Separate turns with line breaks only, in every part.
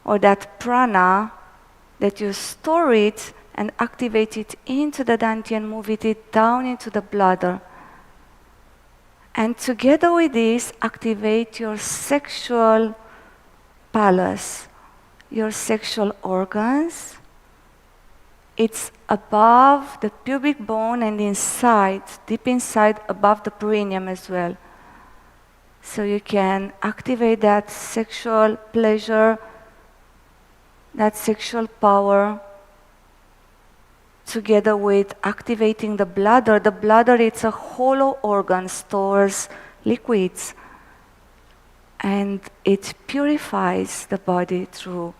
or that prana, that you store it and activate it into the dantian, move it down into the bladder. And together with this, activate your sexual palace, your sexual organs. It's above the pubic bone and inside, deep inside, above the perineum as well. So you can activate that sexual pleasure, that sexual power, together with activating the bladder. The bladder, it's a hollow organ, stores liquids, and it purifies the body through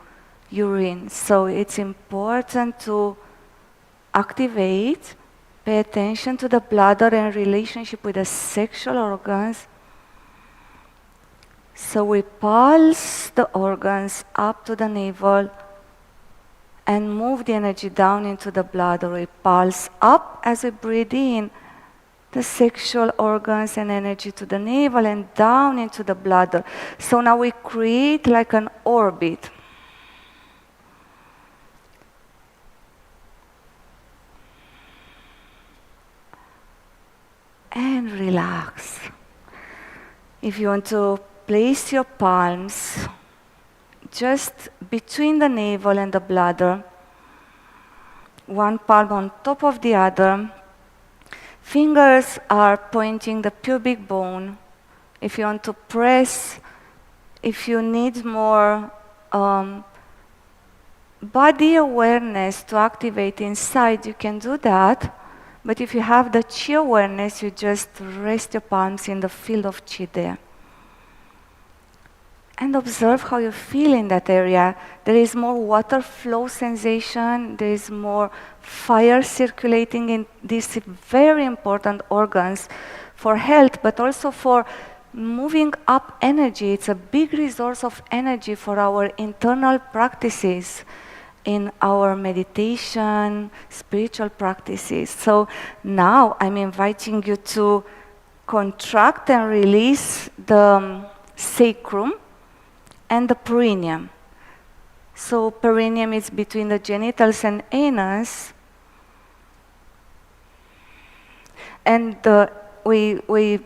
urine. So it's important to activate, pay attention to the bladder and relationship with the sexual organs. So we pulse the organs up to the navel and move the energy down into the bladder. We pulse up as we breathe in the sexual organs and energy to the navel and down into the bladder. So now we create like an orbit. And relax. If you want to place your palms just between the navel and the bladder, one palm on top of the other. Fingers are pointing the pubic bone. If you want to press, if you need more body awareness to activate inside, you can do that. But if you have the chi awareness, you just rest your palms in the field of chi there. And observe how you feel in that area. There is more water flow sensation, there is more fire circulating in these very important organs for health, but also for moving up energy. It's a big resource of energy for our internal practices, in our meditation, spiritual practices. So now I'm inviting you to contract and release the sacrum and the perineum. So perineum is between the genitals and anus, and we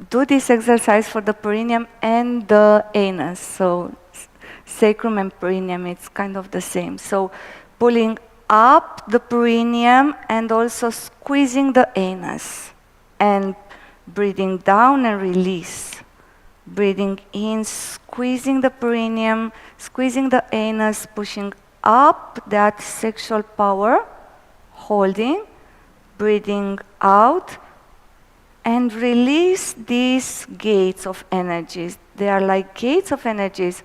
do this exercise for the perineum and the anus. So sacrum and perineum, it's kind of the same. So pulling up the perineum and also squeezing the anus, and breathing down and release. Breathing in, squeezing the perineum, squeezing the anus, pushing up that sexual power, holding, breathing out, and release these gates of energies. They are like gates of energies.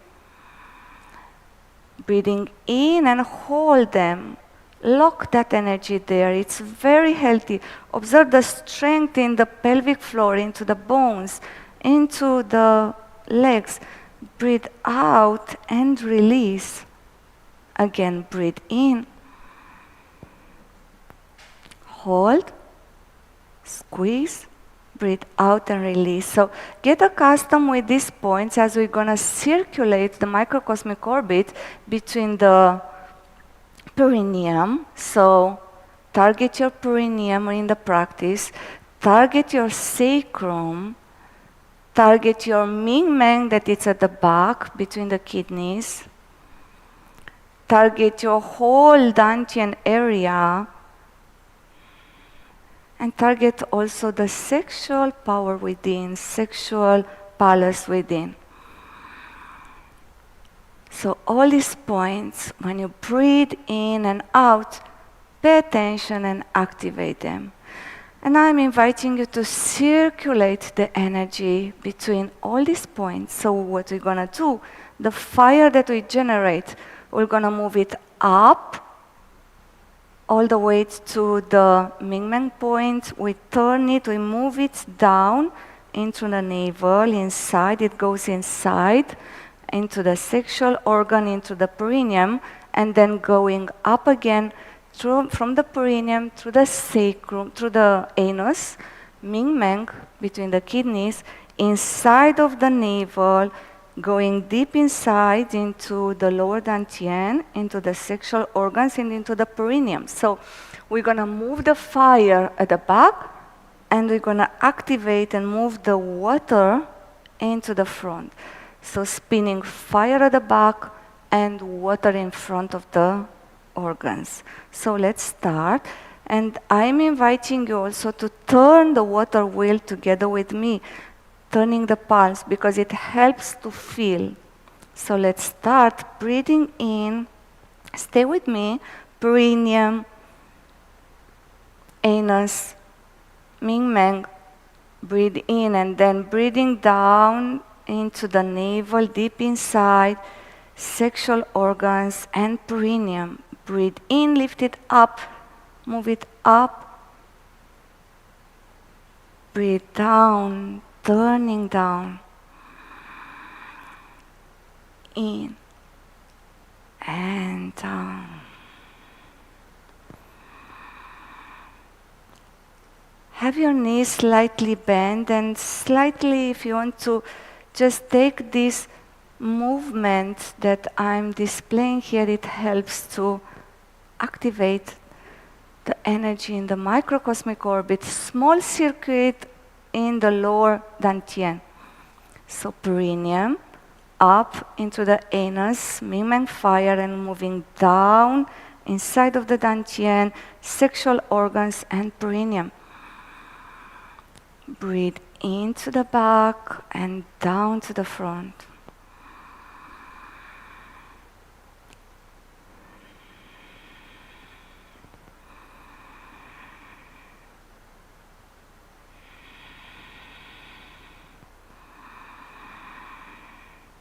Breathing in and hold them. Lock that energy there. It's very healthy. Observe the strength in the pelvic floor, into the bones, into the legs. Breathe out and release. Again, breathe in. Hold. Squeeze. Breathe out and release. So get accustomed with these points as we're going to circulate the microcosmic orbit between the perineum. So target your perineum in the practice. Target your sacrum. Target your Ming-Meng, that it's at the back between the kidneys. Target your whole dantian area. And target also the sexual power within, sexual palace within. So all these points, when you breathe in and out, pay attention and activate them. And I'm inviting you to circulate the energy between all these points. So what we're going to do, the fire that we generate, we're going to move it up all the way to the Ming-Meng point. We turn it, we move it down into the navel, inside. It goes inside, into the sexual organ, into the perineum, and then going up again from the perineum through the sacrum, through the anus, Ming-Meng, between the kidneys, inside of the navel, going deep inside into the lower dantian, into the sexual organs, and into the perineum. So we're going to move the fire at the back, and we're going to activate and move the water into the front. So spinning fire at the back and water in front of the organs. So let's start. And I'm inviting you also to turn the water wheel together with me, turning the palms, because it helps to feel. So let's start breathing in. Stay with me. Perineum, anus, Ming Meng. Breathe in, and then breathing down into the navel, deep inside, sexual organs and perineum. Breathe in, lift it up, move it up. Breathe down, turning down. In and down. Have your knees slightly bent, and slightly, if you want to, just take this movement that I'm displaying here. It helps to activate the energy in the microcosmic orbit, small circuit in the lower dantian. So perineum, up into the anus, Ming Meng fire, and moving down inside of the dantian, sexual organs and perineum. Breathe into the back and down to the front.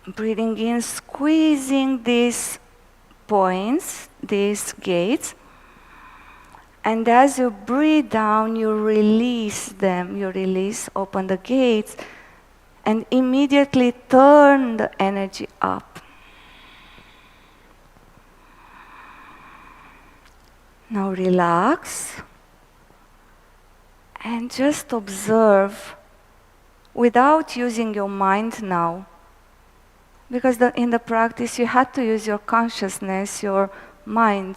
Breathing in, squeezing these points, these gates. And as you breathe down, you release them. You release, open the gates, and immediately turn the energy up. Now relax and just observe without using your mind now. Because in the practice you had to use your consciousness, your mind,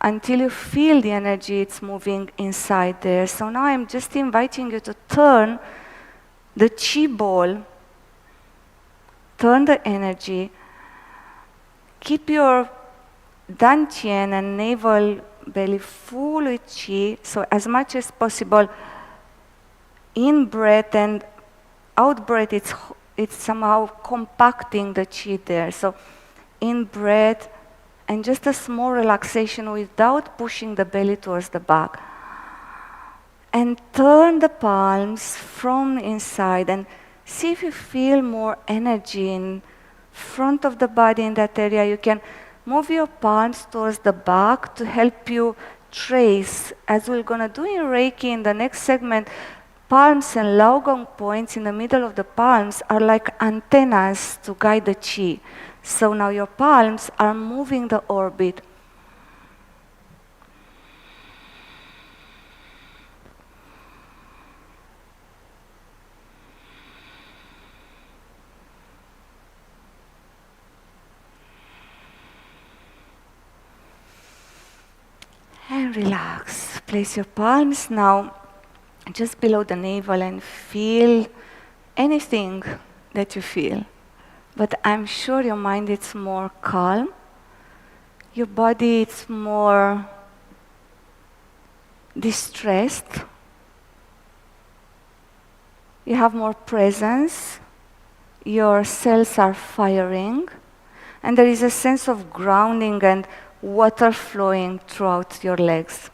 until you feel the energy, it's moving inside there. So now I'm just inviting you to turn the chi ball, turn the energy, keep your dantian and navel belly full with chi, so as much as possible, in breath and out breath, it's somehow compacting the chi there. So in breath, and just a small relaxation without pushing the belly towards the back. And turn the palms from inside and see if you feel more energy in front of the body in that area. You can move your palms towards the back to help you trace, as we're going to do in Reiki in the next segment. Palms and Laogong points in the middle of the palms are like antennas to guide the chi. So now your palms are moving the orbit. And relax. Place your palms now just below the navel and feel anything that you feel. But I'm sure your mind is more calm. Your body is more distressed. You have more presence. Your cells are firing. And there is a sense of grounding and water flowing throughout your legs.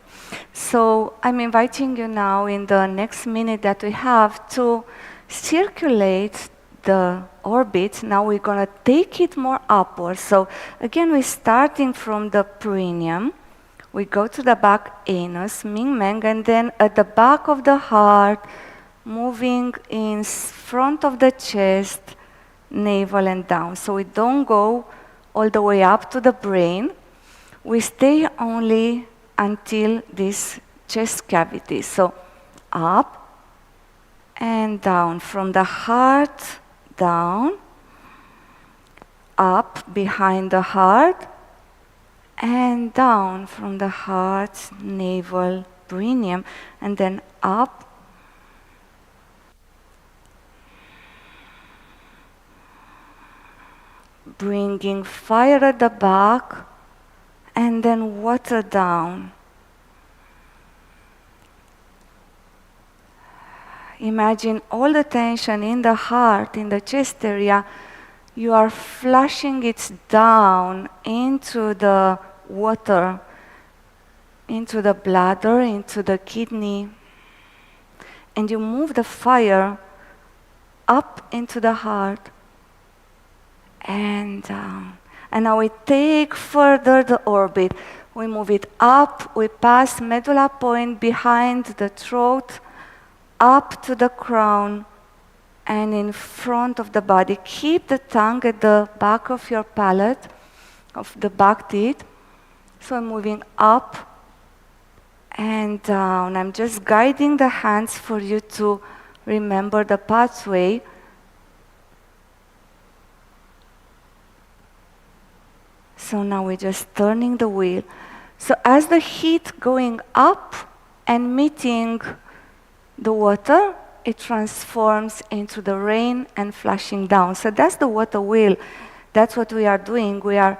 So I'm inviting you now in the next minute that we have to circulate the orbit. Now we're going to take it more upwards. So again, we're starting from the perineum. We go to the back anus, Ming Meng, and then at the back of the heart, moving in front of the chest, navel and down. So we don't go all the way up to the brain. We stay only until this chest cavity. So up and down, from the heart down, up behind the heart and down from the heart, navel, perineum, and then up. Bringing fire at the back and then water down. Imagine all the tension in the heart, in the chest area. You are flushing it down into the water, into the bladder, into the kidney. And you move the fire up into the heart and down. And now we take further the orbit. We move it up, we pass medulla point behind the throat, up to the crown and in front of the body. Keep the tongue at the back of your palate, of the back teeth. So I'm moving up and down. I'm just guiding the hands for you to remember the pathway. So now we're just turning the wheel. So as the heat going up and meeting the water, it transforms into the rain and flashing down. So that's the water wheel. That's what we are doing. We are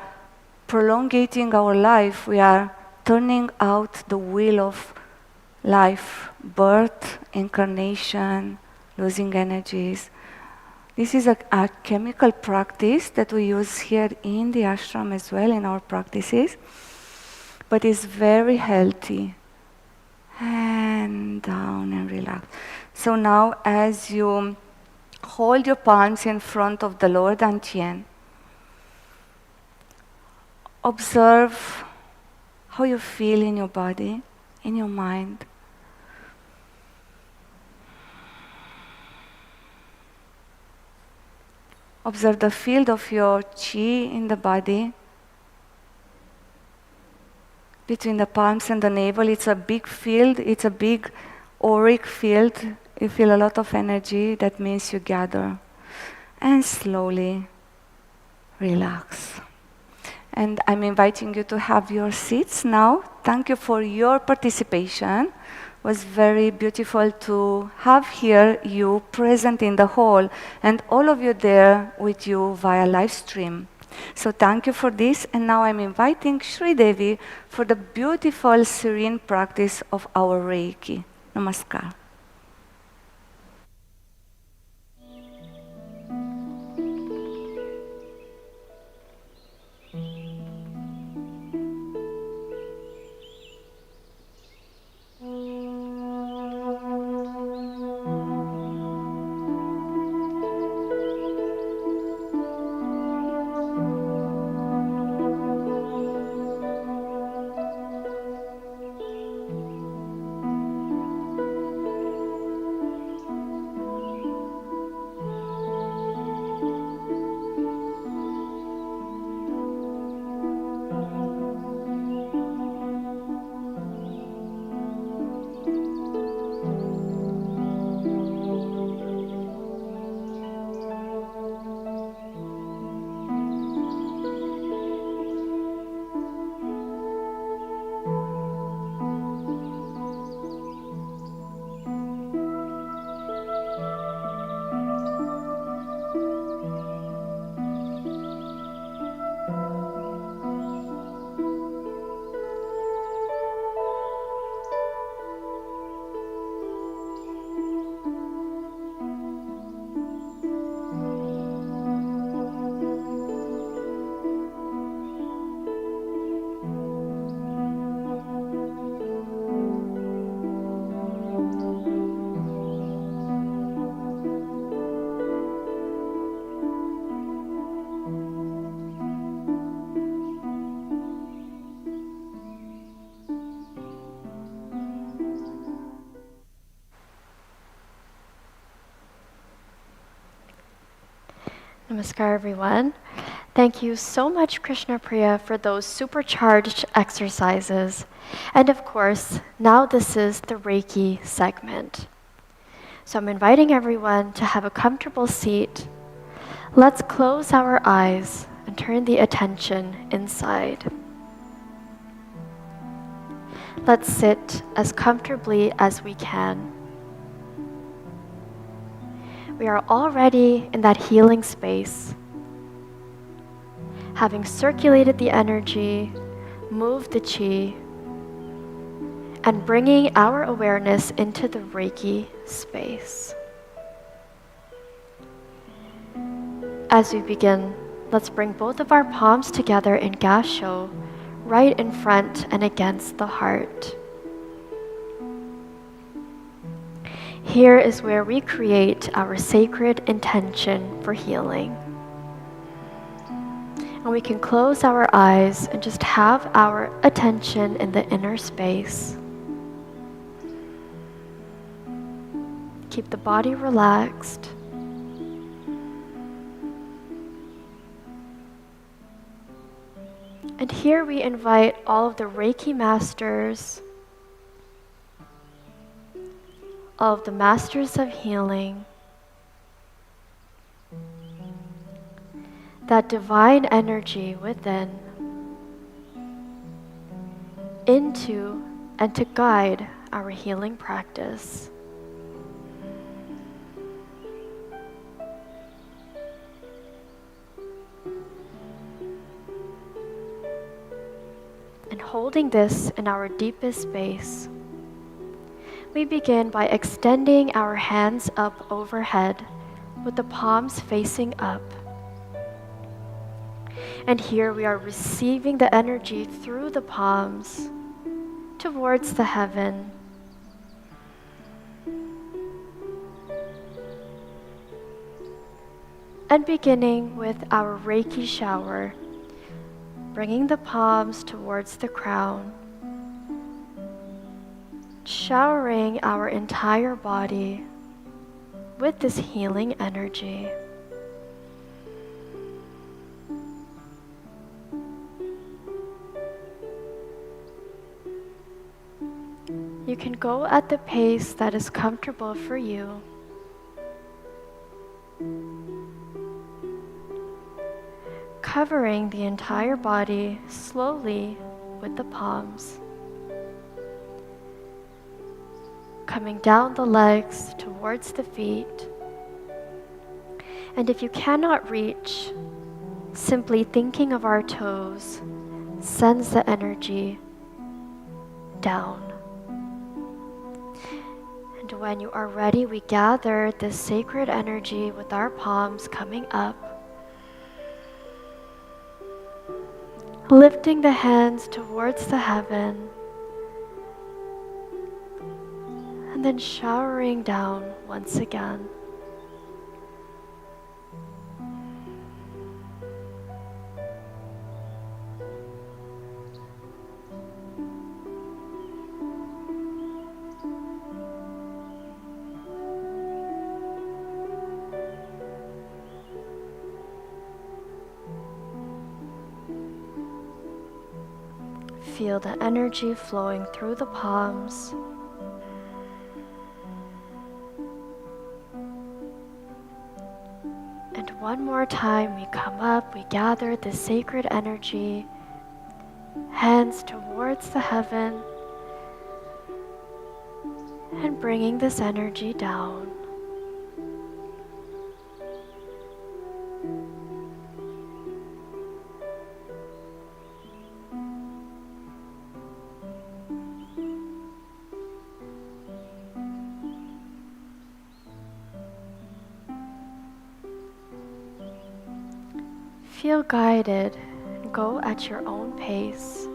prolongating our life. We are turning out the wheel of life, birth, incarnation, losing energies. This is a chemical practice that we use here in the ashram as well in our practices, but it's very healthy. And down and relax. So now as you hold your palms in front of the lower dantian, observe how you feel in your body, in your mind. Observe the field of your chi in the body. Between the palms and the navel, it's a big field, it's a big auric field. You feel a lot of energy, that means you gather. And slowly relax. And I'm inviting you to have your seats now. Thank you for your participation. It was very beautiful to have here you present in the hall and all of you there with you via live stream. So thank you for this, and now I'm inviting Sri Devi for the beautiful, serene practice of our Reiki. Namaskar.
Namaskar, everyone. Thank you so much, Krishna Priya, for those supercharged exercises. And of course, now this is the Reiki segment. So I'm inviting everyone to have a comfortable seat. Let's close our eyes and and turn the attention inside. Let's sit as comfortably as we can. We are already in that healing space, having circulated the energy, moved the chi, and bringing our awareness into the Reiki space. As we begin, let's bring both of our palms together in Gasho, right in front and against the heart. Here is where we create our sacred intention for healing. And we can close our eyes and just have our attention in the inner space. Keep the body relaxed. And here we invite all of the Reiki masters, all of the masters of healing, that divine energy within, into and to guide our healing practice. And holding this in our deepest space, we begin by extending our hands up overhead with the palms facing up. And here we are receiving the energy through the palms towards the heaven. And beginning with our Reiki shower, bringing the palms towards the crown, showering our entire body with this healing energy. You can go at the pace that is comfortable for you. Covering the entire body slowly with the palms. Coming down the legs towards the feet. And if you cannot reach, simply thinking of our toes sends the energy down. And when you are ready, we gather this sacred energy with our palms coming up, lifting the hands towards the heaven, and then showering down once again. Feel the energy flowing through the palms. And one more time, we come up, we gather the sacred energy, hands towards the heaven, and bringing this energy down. Feel guided and go at your own pace.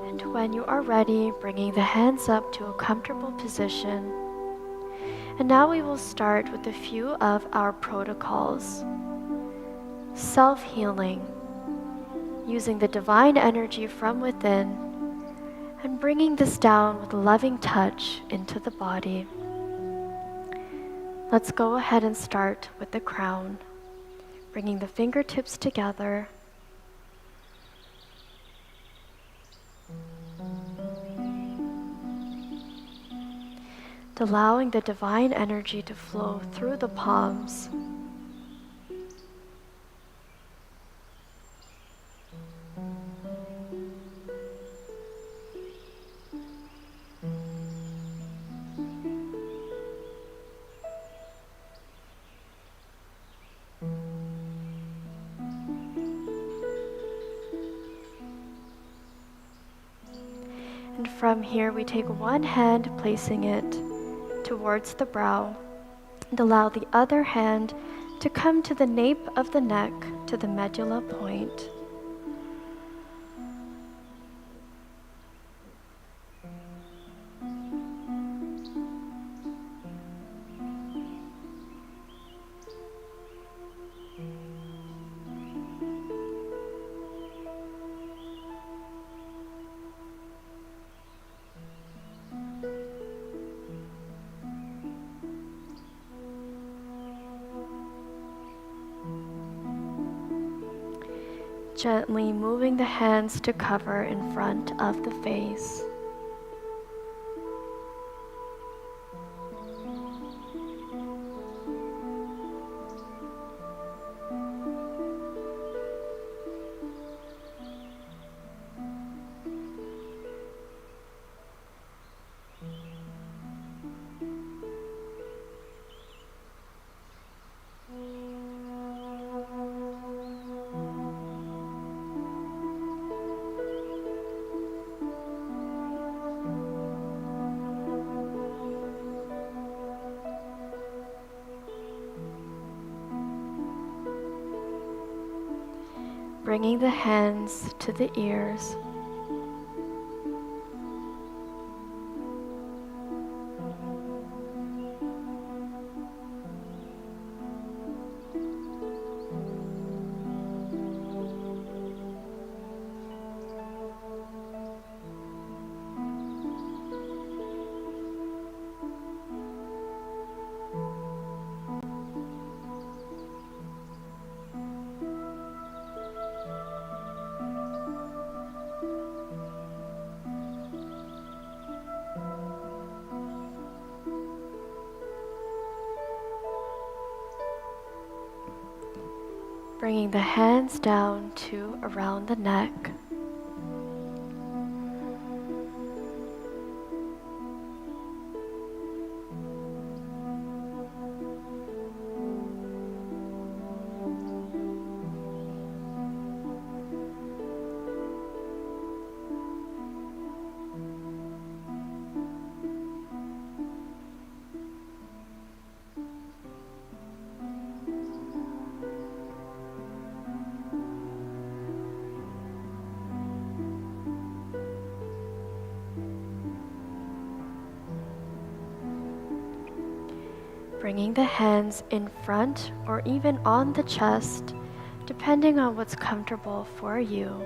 And when you are ready, bringing the hands up to a comfortable position. And now we will start with a few of our protocols. Self-healing, using the divine energy from within and bringing this down with a loving touch into the body. Let's go ahead and start with the crown, bringing the fingertips together. allowing the divine energy to flow through the palms. And from here, we take one hand, placing it towards the brow, and allow the other hand to come to the nape of the neck, to the medulla point. Gently moving the hands to cover in front of the face. Bringing the hands to the ears. Bringing the hands down to around the neck. Bringing the hands in front or even on the chest, depending on what's comfortable for you.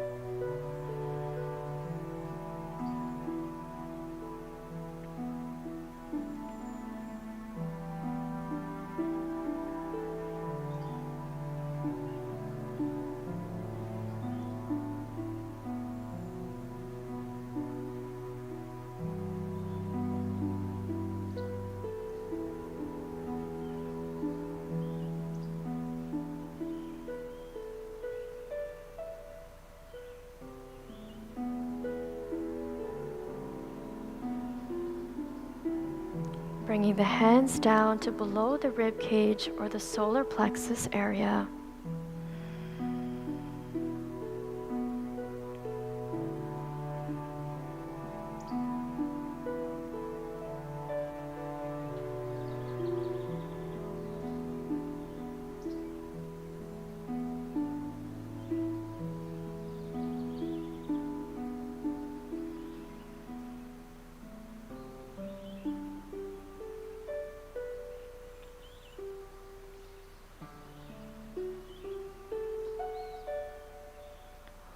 Bringing the hands down to below the rib cage or the solar plexus area.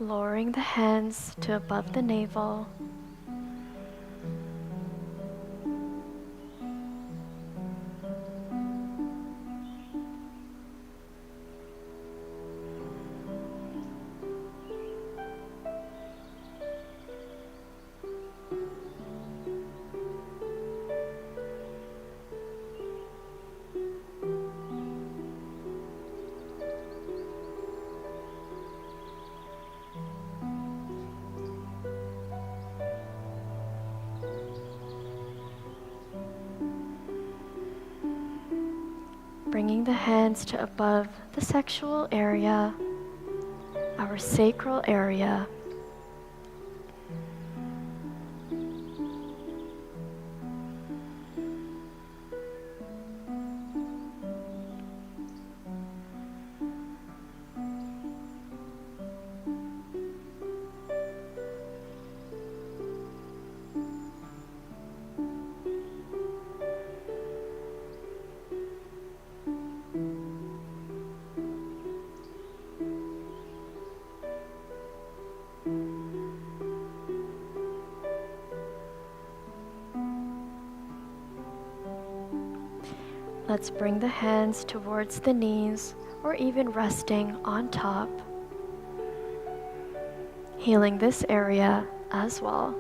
Lowering the hands to above the navel. Bringing the hands to above the sexual area, our sacral area. Let's bring the hands towards the knees or even resting on top, healing this area as well.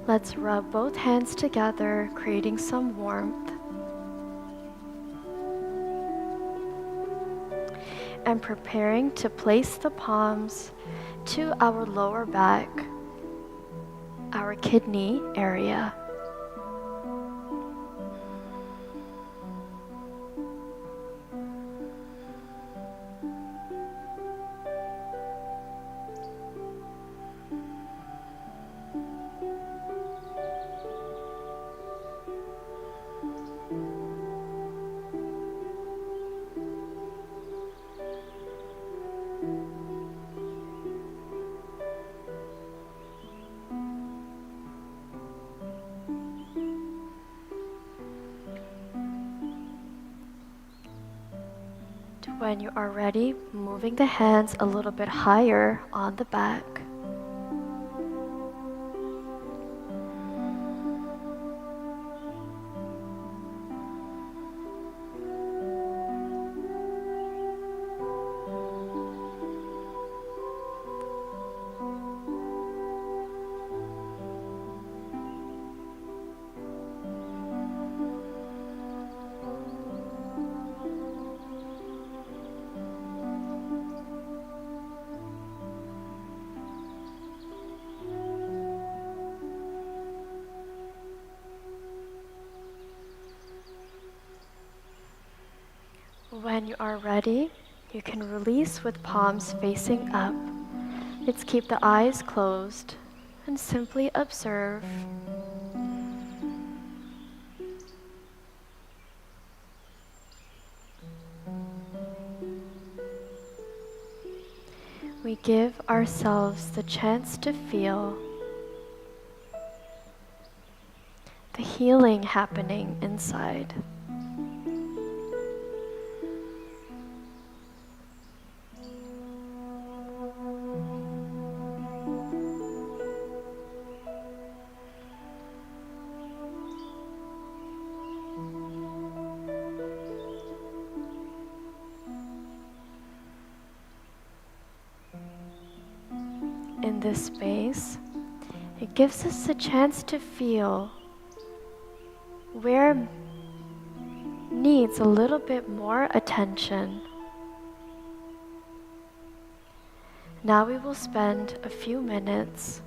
Let's rub both hands together, creating some warmth. And preparing to place the palms to our lower back, our kidney area. When you are ready, moving the hands a little bit higher on the back. When you are ready, you can release with palms facing up. Let's keep the eyes closed and simply observe. We give ourselves the chance to feel the healing happening inside. In this space, it gives us a chance to feel where needs a little bit more attention. Now we will spend a few minutes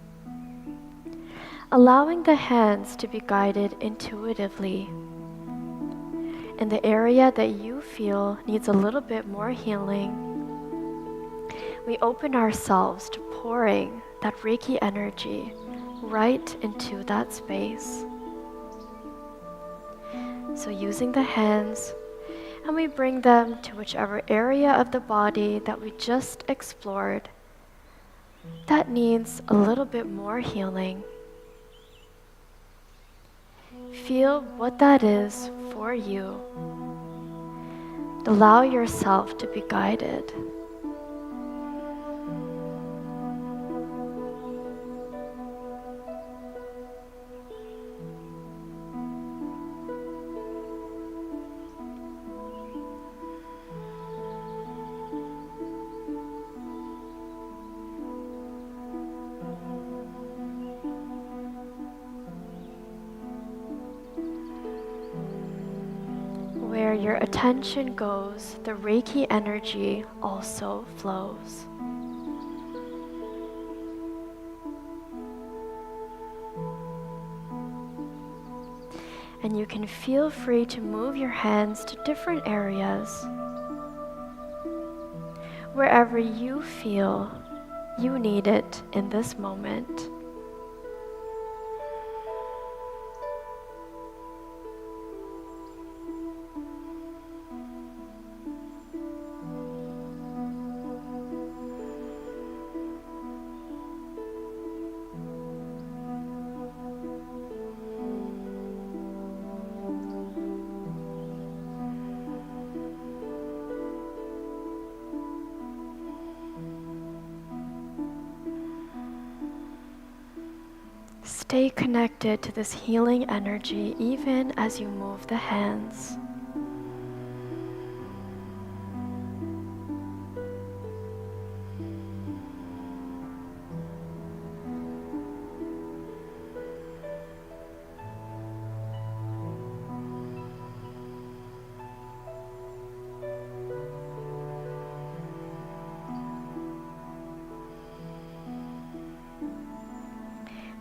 allowing the hands to be guided intuitively in the area that you feel needs a little bit more healing. We open ourselves to pouring that Reiki energy right into that space. So using the hands, and we bring them to whichever area of the body that we just explored that needs a little bit more healing. Feel what that is for you. Allow yourself to be guided. your attention goes, the Reiki energy also flows. And you can feel free to move your hands to different areas. Wherever you feel you need it in this moment. Stay connected to this healing energy even as you move the hands.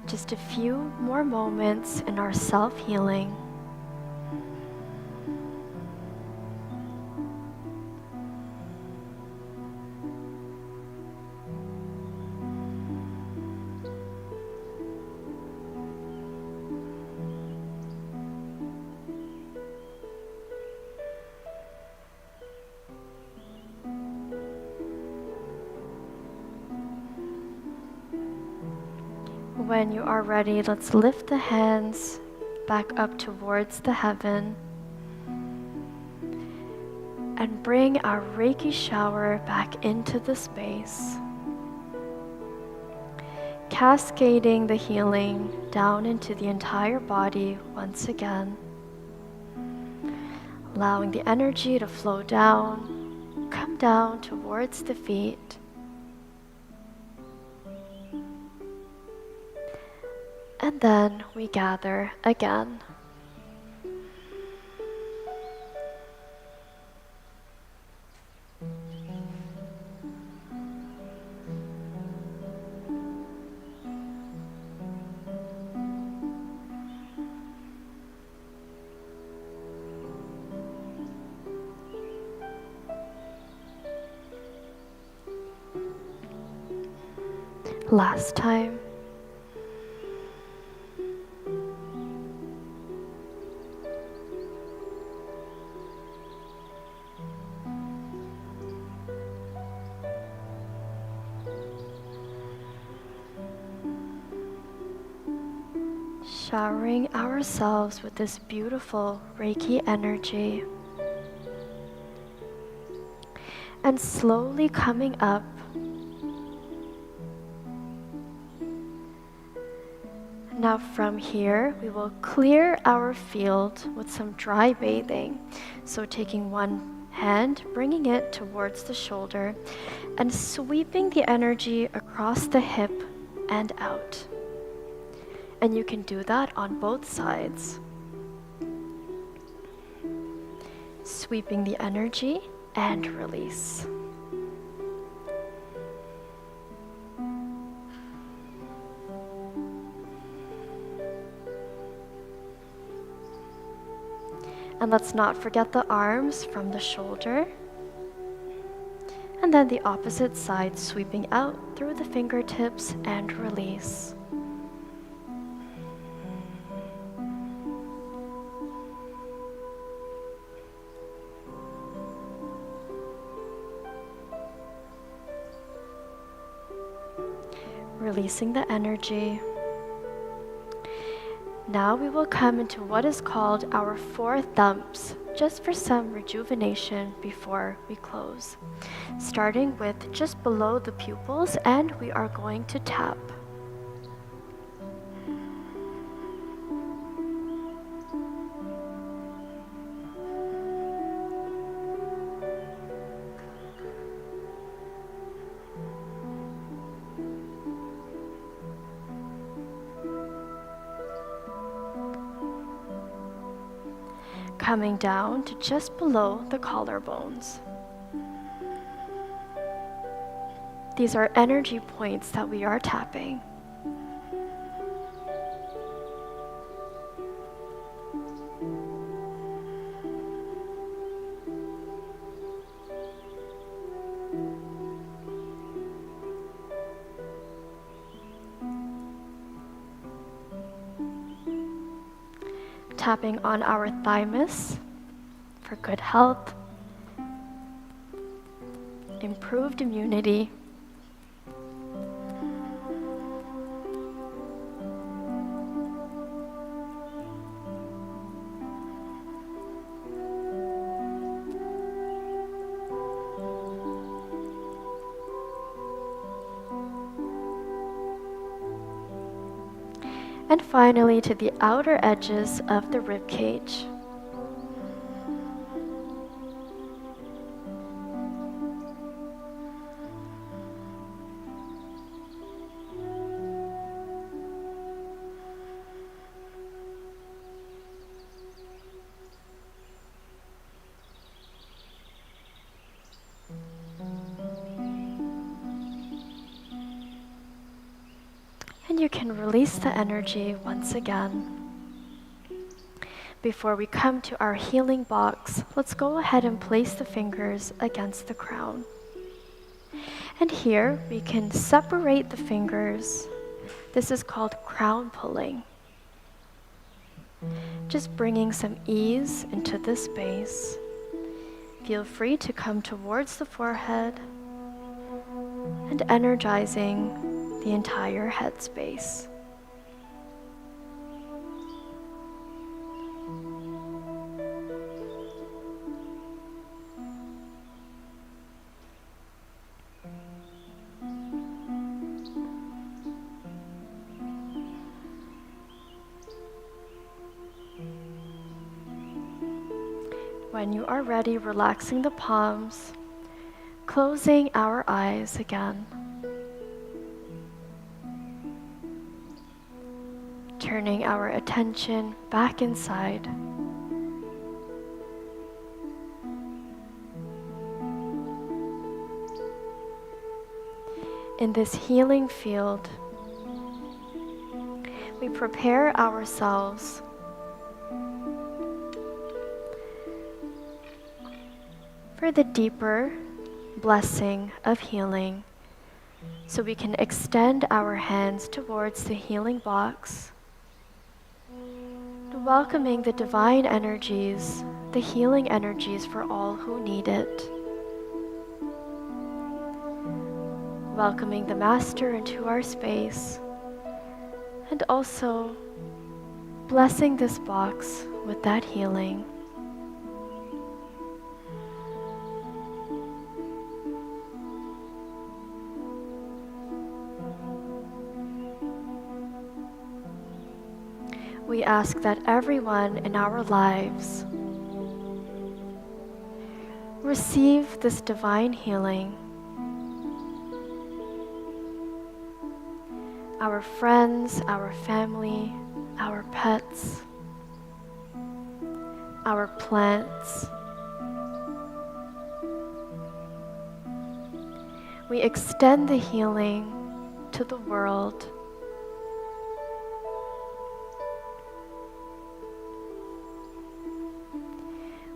Just a few more moments in our self-healing. When you are ready, let's lift the hands back up towards the heaven and bring our Reiki shower back into the space, cascading the healing down into the entire body once again, allowing the energy to flow down, come down towards the feet, and then we gather again. Last time. Showering ourselves with this beautiful Reiki energy. And slowly coming up, now from here, we will clear our field with some dry bathing. So taking one hand, bringing it towards the shoulder, and sweeping the energy across the hip and out. And you can do that on both sides. Sweeping the energy and release. And let's not forget the arms from the shoulder. And then the opposite side, sweeping out through the fingertips and release. Releasing the energy. Now we will come into what is called our 4 thumps, just for some rejuvenation before we close. Starting with just below the pupils, and we are going to tap. coming down to just below the collarbones. These are energy points that we are tapping. Tapping on our thymus for good health, improved immunity, and finally to the outer edges of the rib cage. And you can release the energy once again. Before we come to our healing box, let's go ahead and place the fingers against the crown. And here we can separate the fingers. This is called crown pulling. Just bringing some ease into this space. Feel free to come towards the forehead and energizing the entire head space. When you are ready, relaxing the palms, closing our eyes again. Turning our attention back inside. In this healing field, we prepare ourselves for the deeper blessing of healing, so we can extend our hands towards the healing box, welcoming the divine energies, the healing energies for all who need it. Welcoming the Master into our space, and also blessing this box with that healing. We ask that everyone in our lives receive this divine healing. Our friends, our family, our pets, our plants. We extend the healing to the world.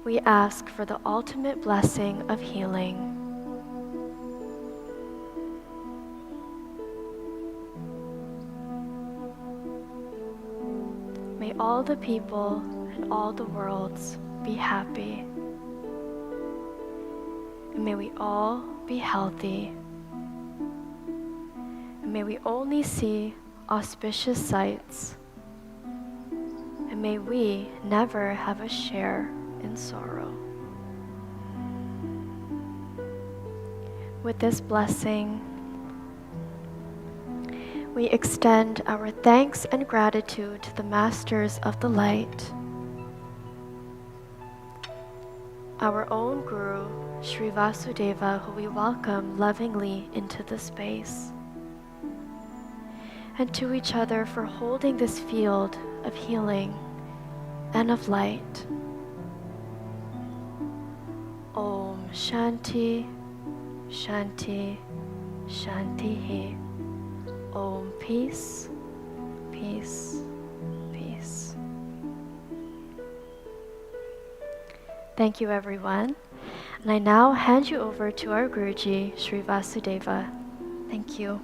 We ask for the ultimate blessing of healing. May all the people and all the worlds be happy. And may we all be healthy. And may we only see auspicious sights. And may we never have a share in sorrow. With this blessing, we extend our thanks and gratitude to the Masters of the Light, our own Guru, Sri Vasudeva, who we welcome lovingly into the space, and to each other for holding this field of healing and of light. Shanti, Shanti, Shanti. Om, peace, peace, peace. Thank you, everyone. And I now hand you over to our Guruji, Sri Vasudeva. Thank you.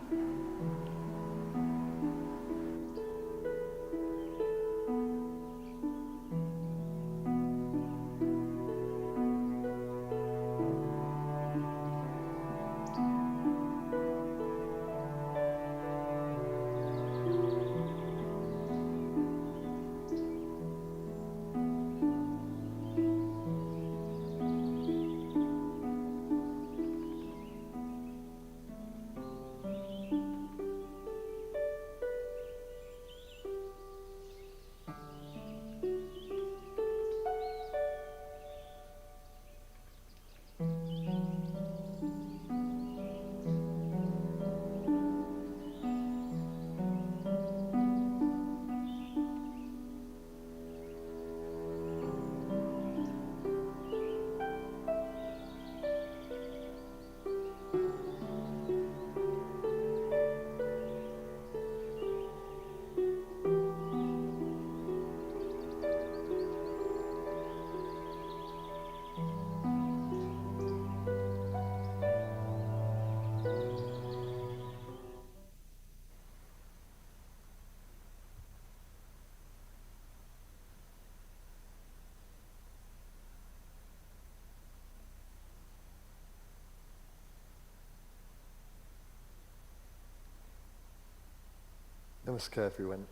Namaskar, everyone.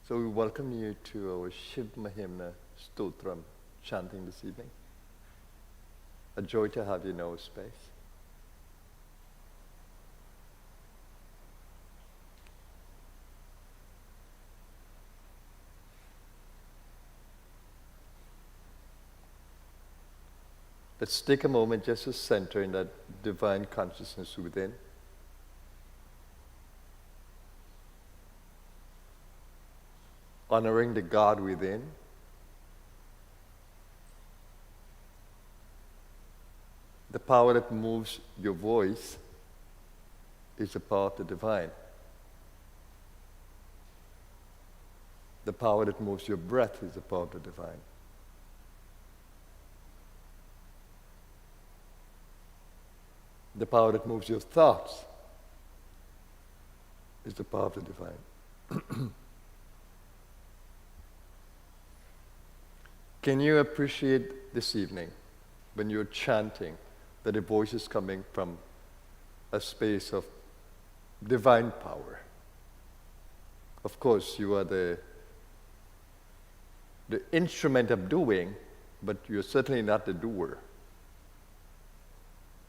So we welcome you to our Shiva Mahimnah Stotram chanting this evening. A joy to have you in our space. Let's take a moment just to center in that divine consciousness within. Honoring the God within. The power that moves your voice is the power of the divine. The power that moves your breath is the power of the divine. The power that moves your thoughts is the power of the divine. Can you appreciate this evening, when you're chanting, that a voice is coming from a space of divine power? Of course, you are the instrument of doing, but you're certainly not the doer.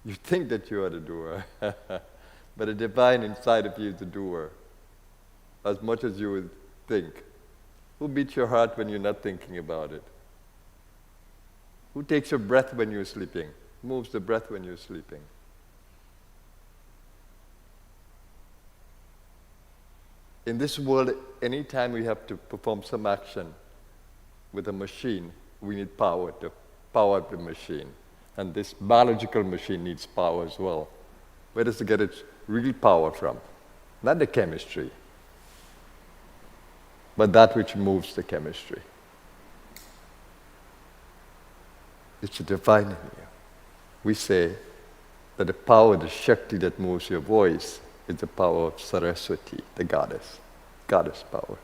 You think that you are the doer, but the divine inside of you is the doer, as much as you would think. Who beats your heart when you're not thinking about it? Who takes your breath when you're sleeping? Who moves the breath when you're sleeping? In this world, anytime we have to perform some action with a machine, we need power to power up the machine. And this biological machine needs power as well. Where does it get its real power from? Not the chemistry, but that which moves the chemistry. It's the divine in you. We say that the power, the Shakti that moves your voice is the power of Saraswati, the goddess power.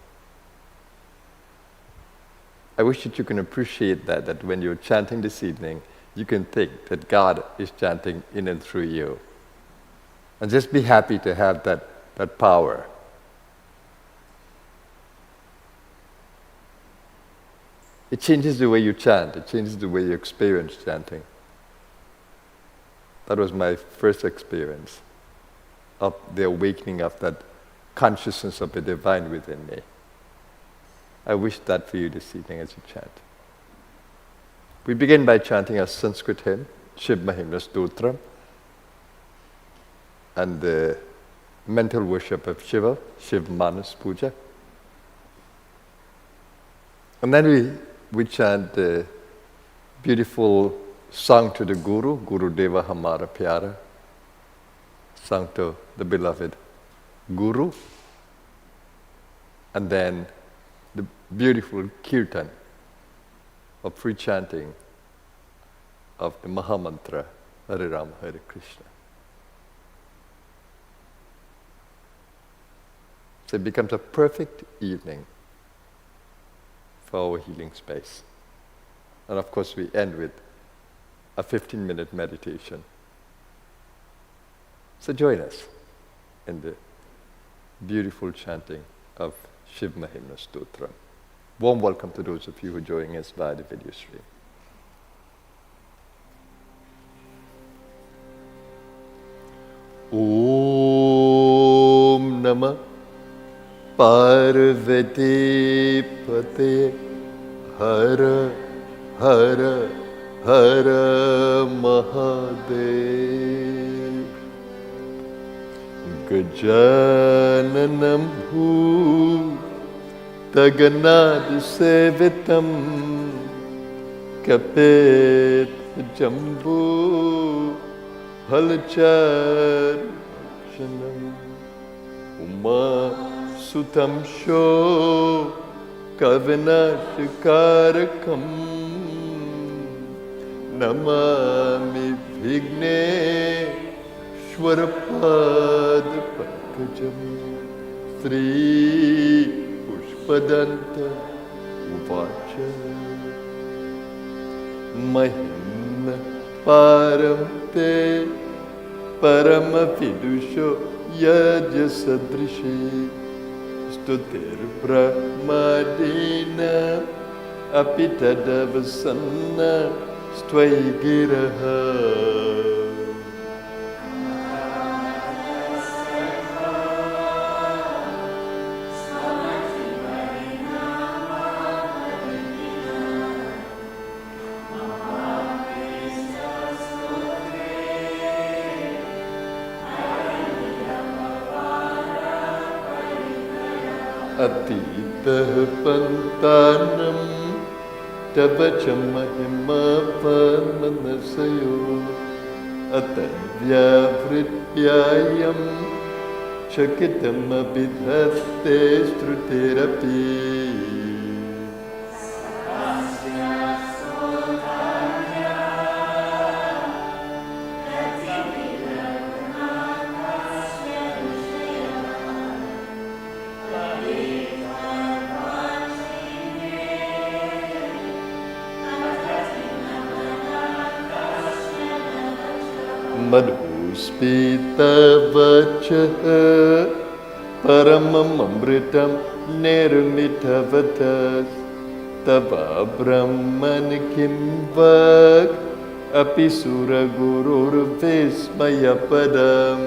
I wish that you can appreciate that when you're chanting this evening, you can think that God is chanting in and through you. And just be happy to have that power. It changes the way you chant. It changes the way you experience chanting. That was my first experience of the awakening of that consciousness of the divine within me. I wish that for you this evening as you chant. We begin by chanting a Sanskrit hymn, Shiva Mahimnah Stotram, and the mental worship of Shiva, Shiv Manas Puja. And then we chant the beautiful song to the Guru, Guru Deva Hamara Pyara, sung to the beloved Guru, and then the beautiful kirtan of free chanting of the Mahamantra, Hare Rama, Hare Krishna. So it becomes a perfect evening for our healing space. And of course we end with a 15-minute meditation. So join us in the beautiful chanting of Shiva Mahimnah Stotra. Warm welcome to those of you who are joining us via the video stream. Om Namah Parvati Pate Hara Hara Hara Mahadev Gajananam Bhutaganad Sevitam Kapet Jambu Halachar Shanam Uma Sutam Sho Kavinashikarakam Namami Vigne Shwarapad Pankajam Sri Pushpadanta Uvacha Mahimnah Param Te Parama Vidusho Yajasadrishi Stutir Brahmadina Apitadavasanna Stvayagiraha Atitah Pantanam Tavacha Mahima Parmanasayo Atadvya Vrityayam Chakitam Abhidhaste Strutirapi Madhuspita Vachaha Paramam Amritam Nirmitavatas Tava Brahman Kim Vak Apisura Gurur Vismaya Padam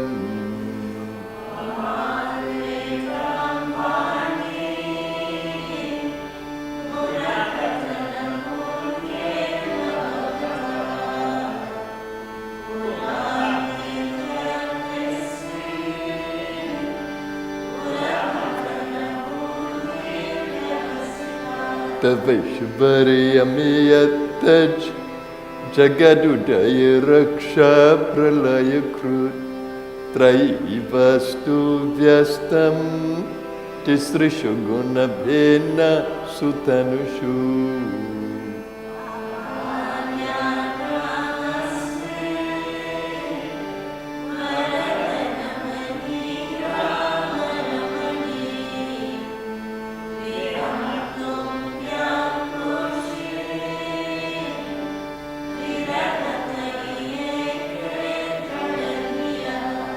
Tavaishvaryamiyataj Jagadudaya Raksha Pralaya Krut Traivastu Vyastam Tisrishu Gunabhena Sutanushu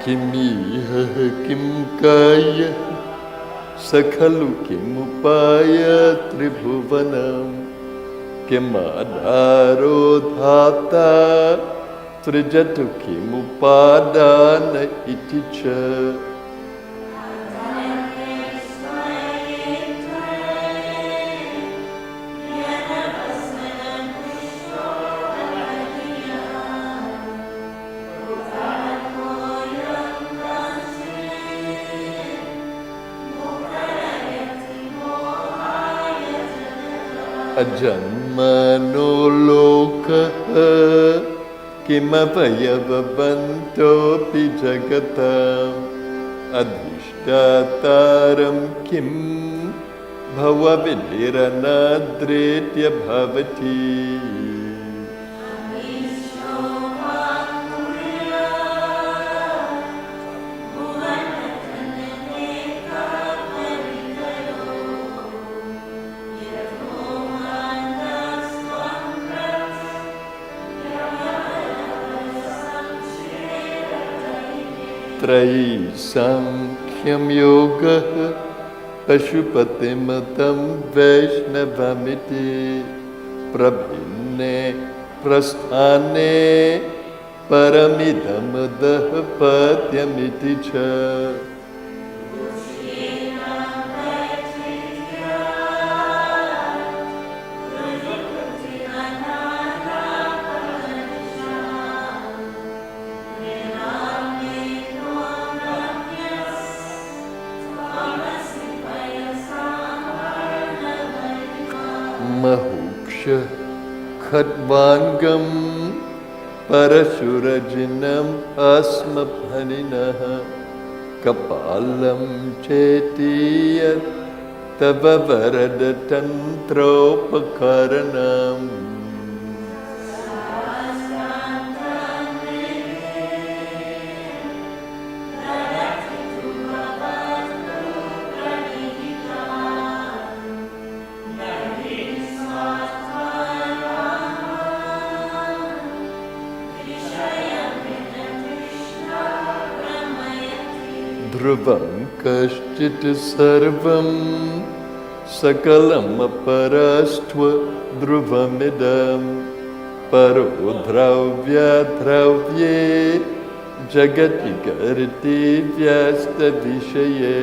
Kimiha Kim Kaya Sakhalu Kimupaya Tribhuvanam Kimadaro Dhata Trijatu Kimupadana Iticha अजन्मनो लोकः किमपयवबन्तोऽपि जगताम् अधिष्ठातारं किं भवविधिरनाद्रेत्य भवति त्रयीसाङ्ख्यं योगः पशुपतिमतं वैष्णवमिति प्रभिन्ने प्रस्थाने परमिदमुदः पत्यमिति च महुक्ष खड्वाङ्गं परशुरजिनम् अस्मभनिनः कपालं चेति यत् तव वरदतन्त्रोपकरणम् ध्रुवं कश्चित् सर्वं सकलमपरस्त्व ध्रुवमिदं परो द्रव्ये जगति कर्ति व्यस्तविषये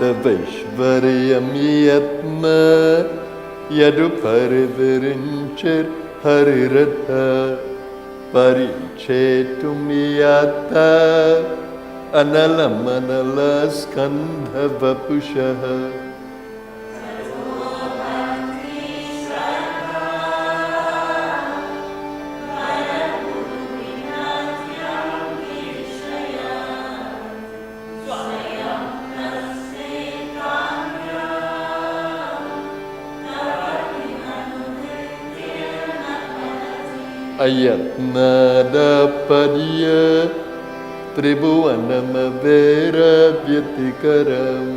तवैश्वर्यं यत्म यदुपरिविरिञ्चिर्हरिरथ परिच्छेतुं याता अनलमनलस्कन्धवपुषः अयत्नादापद्य त्रिभुवनमवेरव्यतिकरं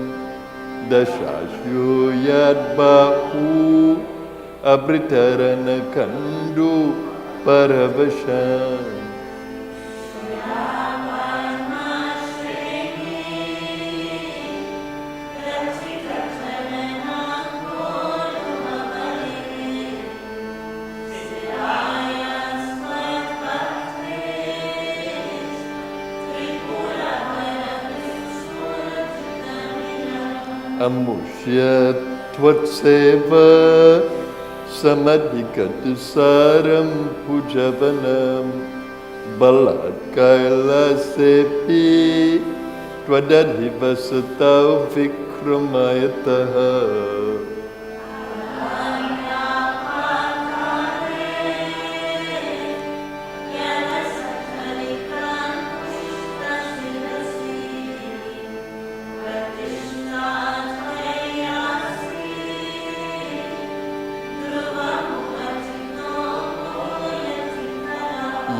दशाश्यो यद्बाहु अभृतरनकण्डु परवशम् अमुष्य त्वत्सेव समधिगतसारं भुजवनं बलात्कैलासेऽपि त्वदधिवसतौ विक्रमयतः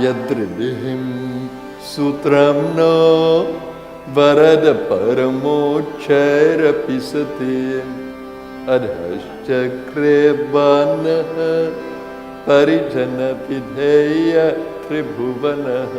यदृदिहिं सूत्रं नो वरद परमोच्चैरपि सति अधश्चक्रे बाणः परिजनविधेय त्रिभुवनः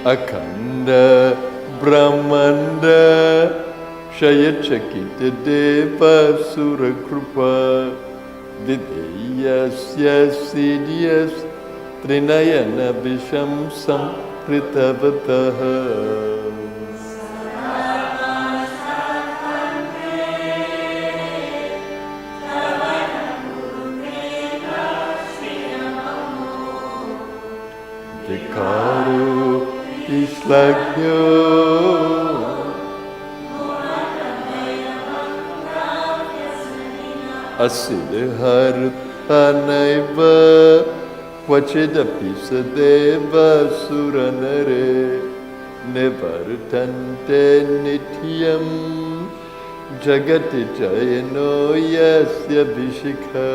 Akhanda Brahmanda Shayachakita Deva Surakrupa Videyasya Siddhyas Trinayana Vishamsam Pritavataha. Vikaro Islagyo Asidhartanaiva Vachidapi Sadeva Suranare Nivartante Nityam Jagati Jayano Yasya Vishikha.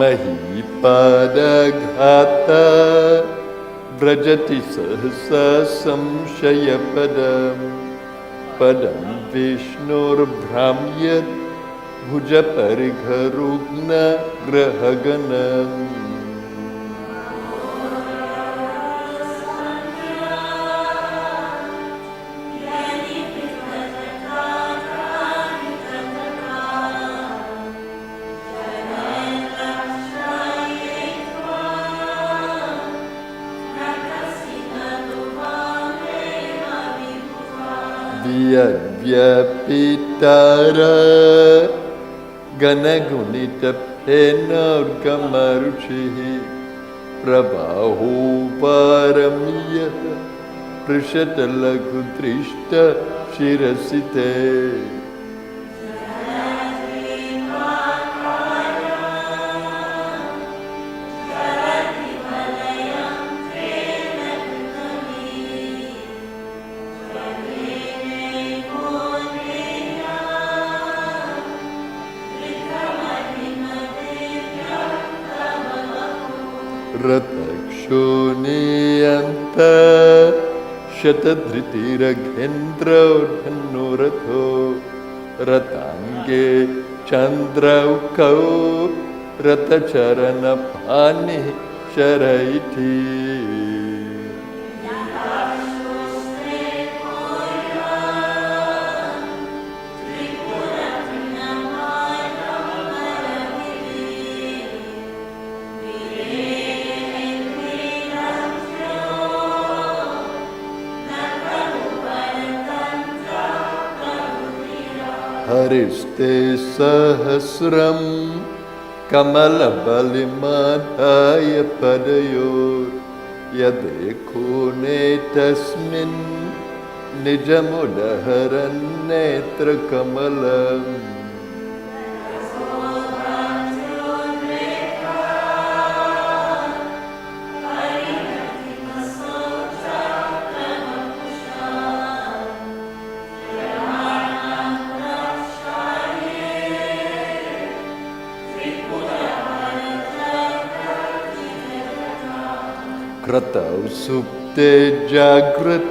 Mahipadaghata Vrajati Sahasa Samshaya Padam Vishnur Brahmyat Bhuja Parigharugna Grahaganam. Vyapitara Ganagunita Penargamaruchihi Prabhahu Paramya Prishatalagudrishta Shirasite. Ratakshuniyanta Shatadritiraghendra Dhanuratho Ratange Chandraukau Ratacharana Pani Sharaiti. Hariste Sahasram Kamala Balimadhaya Padayor Yadekune Tasmin Nijamudaharan Netra Kamalam. Kratau Supte Jagrat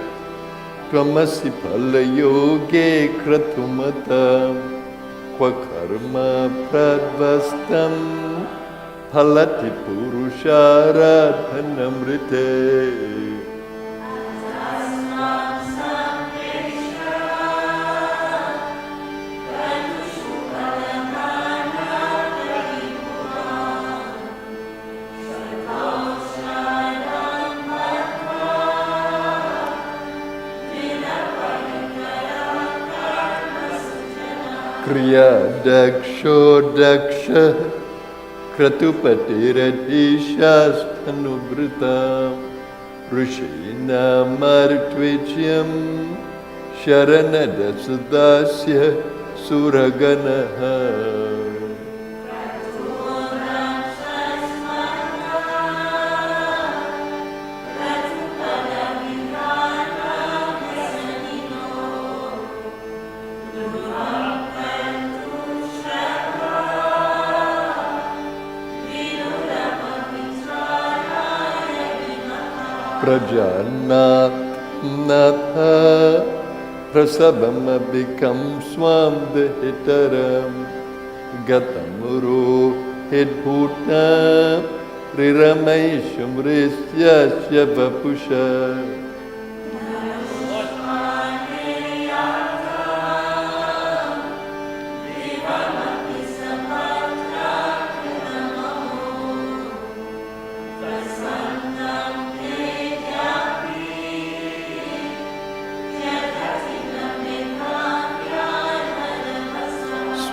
Tvamasi Palayoge Kratumatam Kwakarma Pradvastam Halati Purusharadhanamrite. Kriya Daksho Daksha Kratupatiradishasthanubritam Rushina Martvityam Sharanadasadasya Suraganaha. Prajanath Natha Prasabhamabhikam Swam Dehitaram Gatamuro Hidbhuta Riramesham Risya Shyavapusha.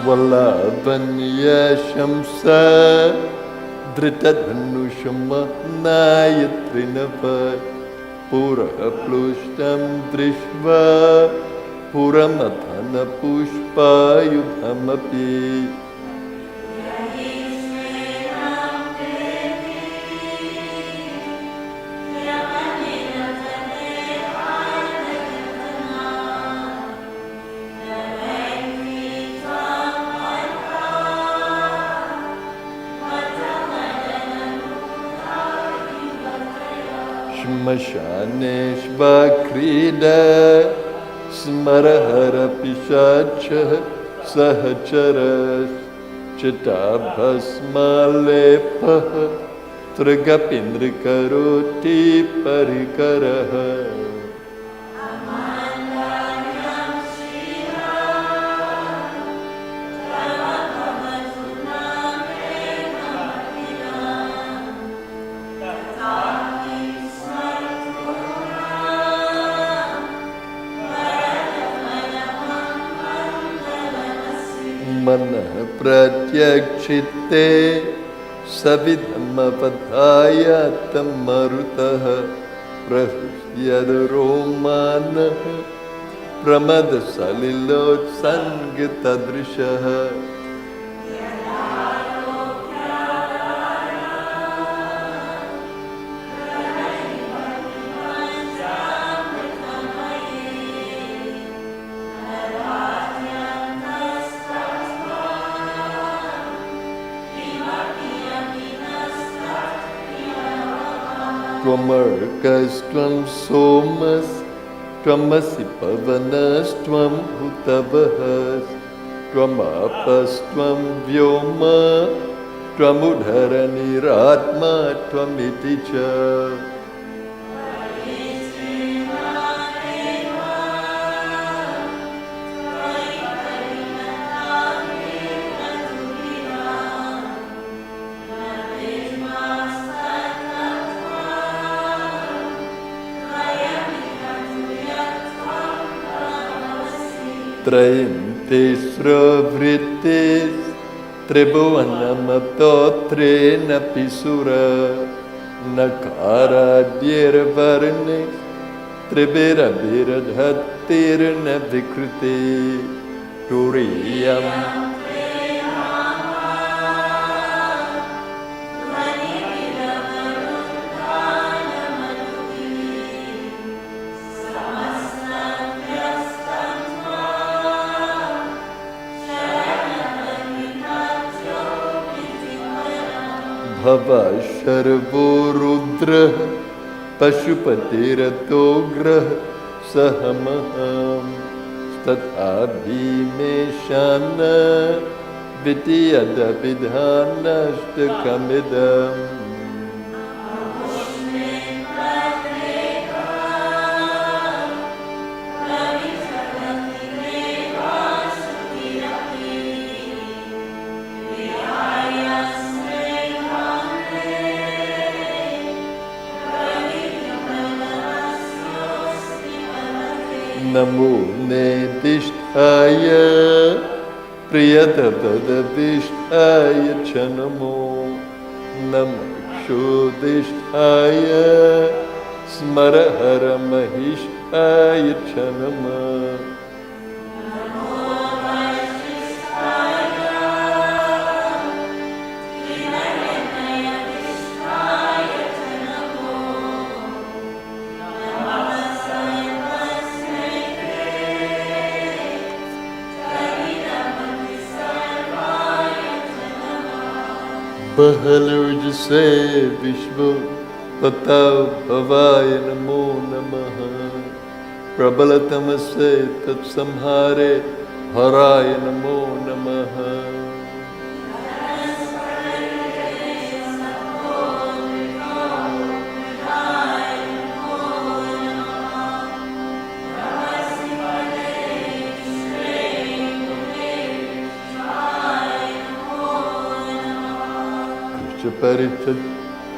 Swalavanya Shamsa Dhritadhanushamahnayatrinavat Pura Plushtam Drishva Puramathana Pushpayudhamapi. Smashaneshva Krida Smarahara Pishacha Sahacharas Chitabhasmalepa Trigapindrikaroti Parikaraha. Manah pratyakshite savidhamapadhaya tamarutaha prahusyadromanah pramadasalilot sangitadrishaha. Tvamarkas tvam somas tvamasi pavanas tvam hutavahas tvamapas tvam vyoma tvamudharaniratma tvamiticha. Trayante sravritis tribhuvanamapto trena pisura nakara dhyarvarnis tribhira viradhatirna vikriti turiyam. Bhava Sharvo Rudra Pashupatiradogra Sahamaham Stathabhimeshana Vidyada Vidhanashtakamidam. Namo Nedishtaya Priyadavadavishthaya Chanamo Namo Shodishtaya Smarahara Mahishthaya Chanama. Bahaluj se Vishvu ततः भवाय नमो नमः प्रबलतमसे तत्संहारे हराय नमो नमः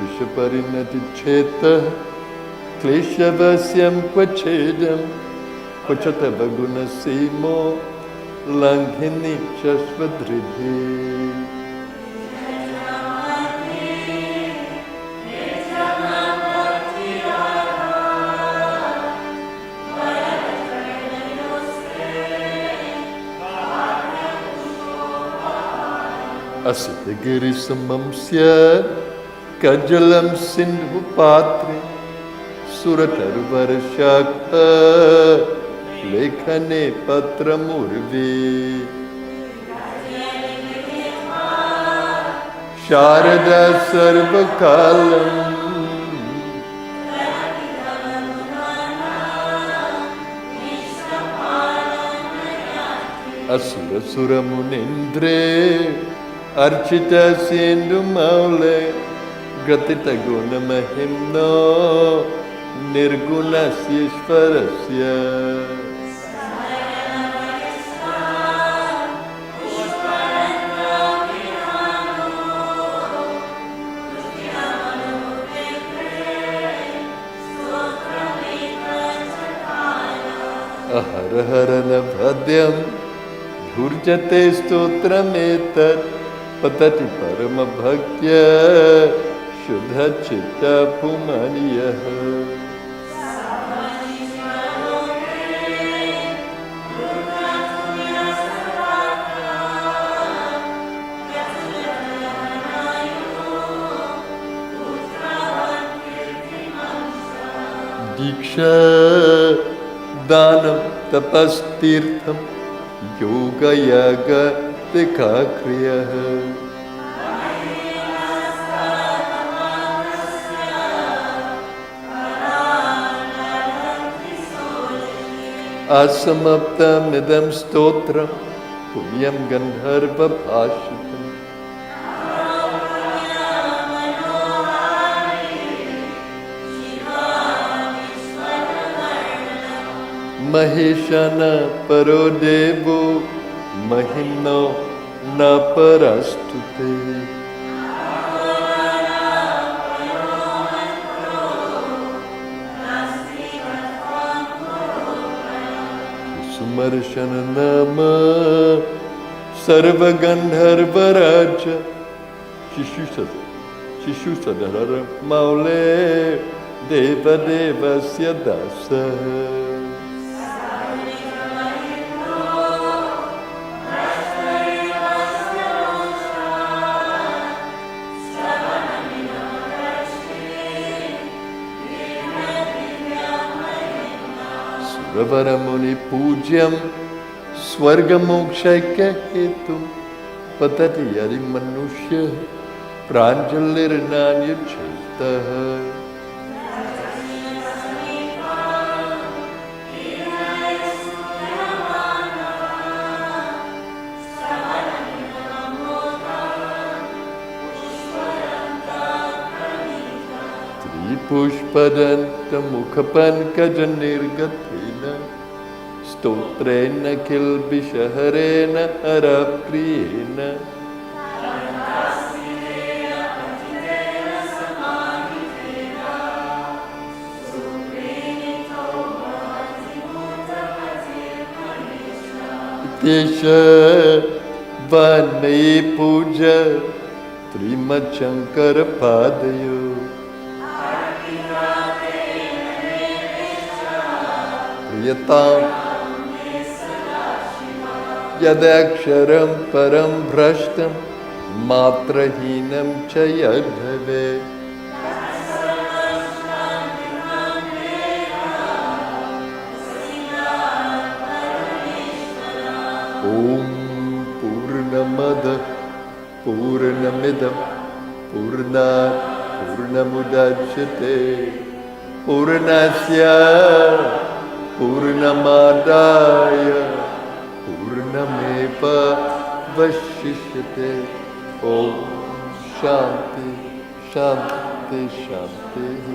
विषपरिणतिच्छेतः क्लेशवश्यं क्वच्छेदं क्वचतव गुणसीमो लङ्घिनी शश्वधृति असितगिरिसमं स्यात् कज्जलं सिन्धुपात्रे सुरतरुवर्षाक्ष लेखने पत्रमुर्वे शारदा सर्वकालम् असुरसुरमुनीन्द्रे अर्चिता सेन्दुमौले ग्रथितगुणमहिम्नो निर्गुणस्येश्वरस्य अहरहरनभद्यं धूर्जते स्तोत्रमेतत् पतति परमभक्त्या शुद्धचित्ता पुमानियः दीक्षा दानं तपस्तीर्थं योगयागतिकाक्रियः असमाप्तमिदं स्तोत्रं पुण्यं गन्धर्वभाषितम् महेशन परो देवो महिम्नो न परस्तुते सुमर्शन नाम सर्वगन्धर्वराज शिशुसधर मौले देवदेवस्य दासः सुरवरमुनि पूज्यं स्वर्गमोक्षैक्य हेतु पतति यदि मनुष्य प्राञ्जलिर्नान्यच्छेदः पुष्पदन्तमुखपङ्कजनिर्गतेन स्तोत्रेण किल्बिषहरेण हरप्रियेण इत्येष वान्मयी पूजा श्रीमच्छङ्करपादयो प्रियताम् यदक्षरं परं भ्रष्टं मात्रहीनं च यद्भवेत् ॐ पूर्णमदः पूर्णमिदं पूर्णात् पूर्णमुदच्यते पूर्णस्य पूर्णमादाय पूर्णमेवावशिष्यते ॐ शान्ति शान्ति शान्तिः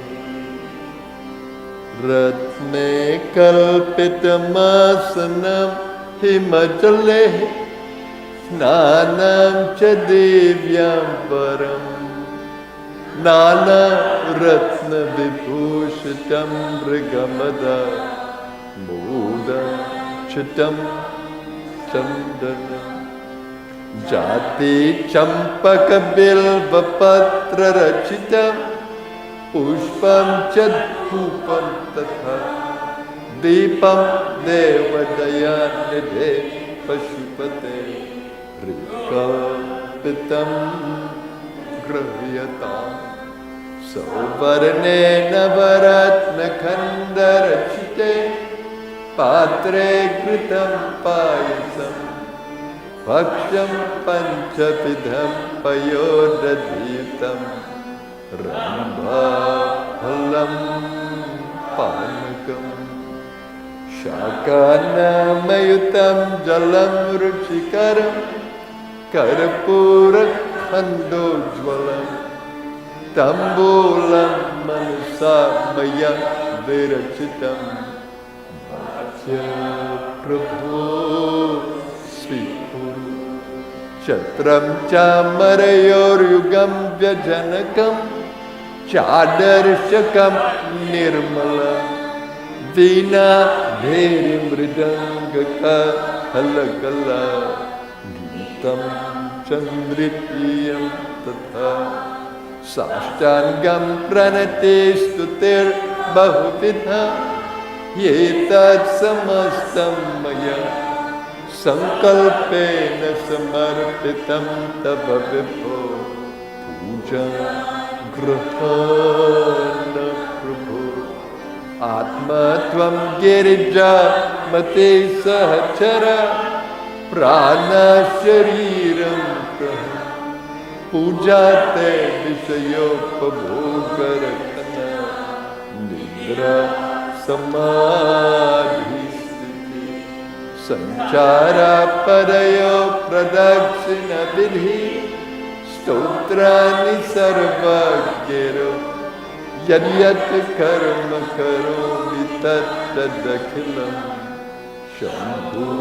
रत्ने कल्पितमासनं हिमजले स्नानं च देव्यां परम् नानारत्नविभूषितं मृगमदा मोदचितं चन्दनं जाति चम्पकबिल्वपत्ररचितं पुष्पं च धूपं तथा दीपं देवदयानिधे पशुपते रिकल्पितं गृह्यताम् सौवर्णेन वरत्नखण्डरचिते पात्रे घृतं पायसं भक्ष्यं पञ्चविधं पयोदधीतं रम्भाफलं पानकम् शाकान्नमयुतं जलं रुचिकरं कर्पूरखण्डोज्ज्वलम् तम्बूलं मनसा मया विरचितं भक्त्या प्रभो स्वीकुरु छत्रं चामरयोर्युगं व्यजनकं चादर्शकं निर्मलं वीणा भेरीमृदङ्गकहलकला गीतं चन्द्रितीयं तथा साष्टाङ्गं प्रणते स्तुतिर्बहुविधा एतत् समस्तं मया सङ्कल्पेन समर्पितं तव विभो पूजा गृहाण प्रभो आत्मा त्वं गिरिजा मते सहचर प्राणशरीरं प्रह पूजा ते विषयोपभोगरखना निद्रा समाधिस्थिति संचारा परयो प्रदक्षिणविधि स्तोत्राणि सर्वज्ञरो यद्यत् कर्म करोमि तत्तदखिलं शम्भो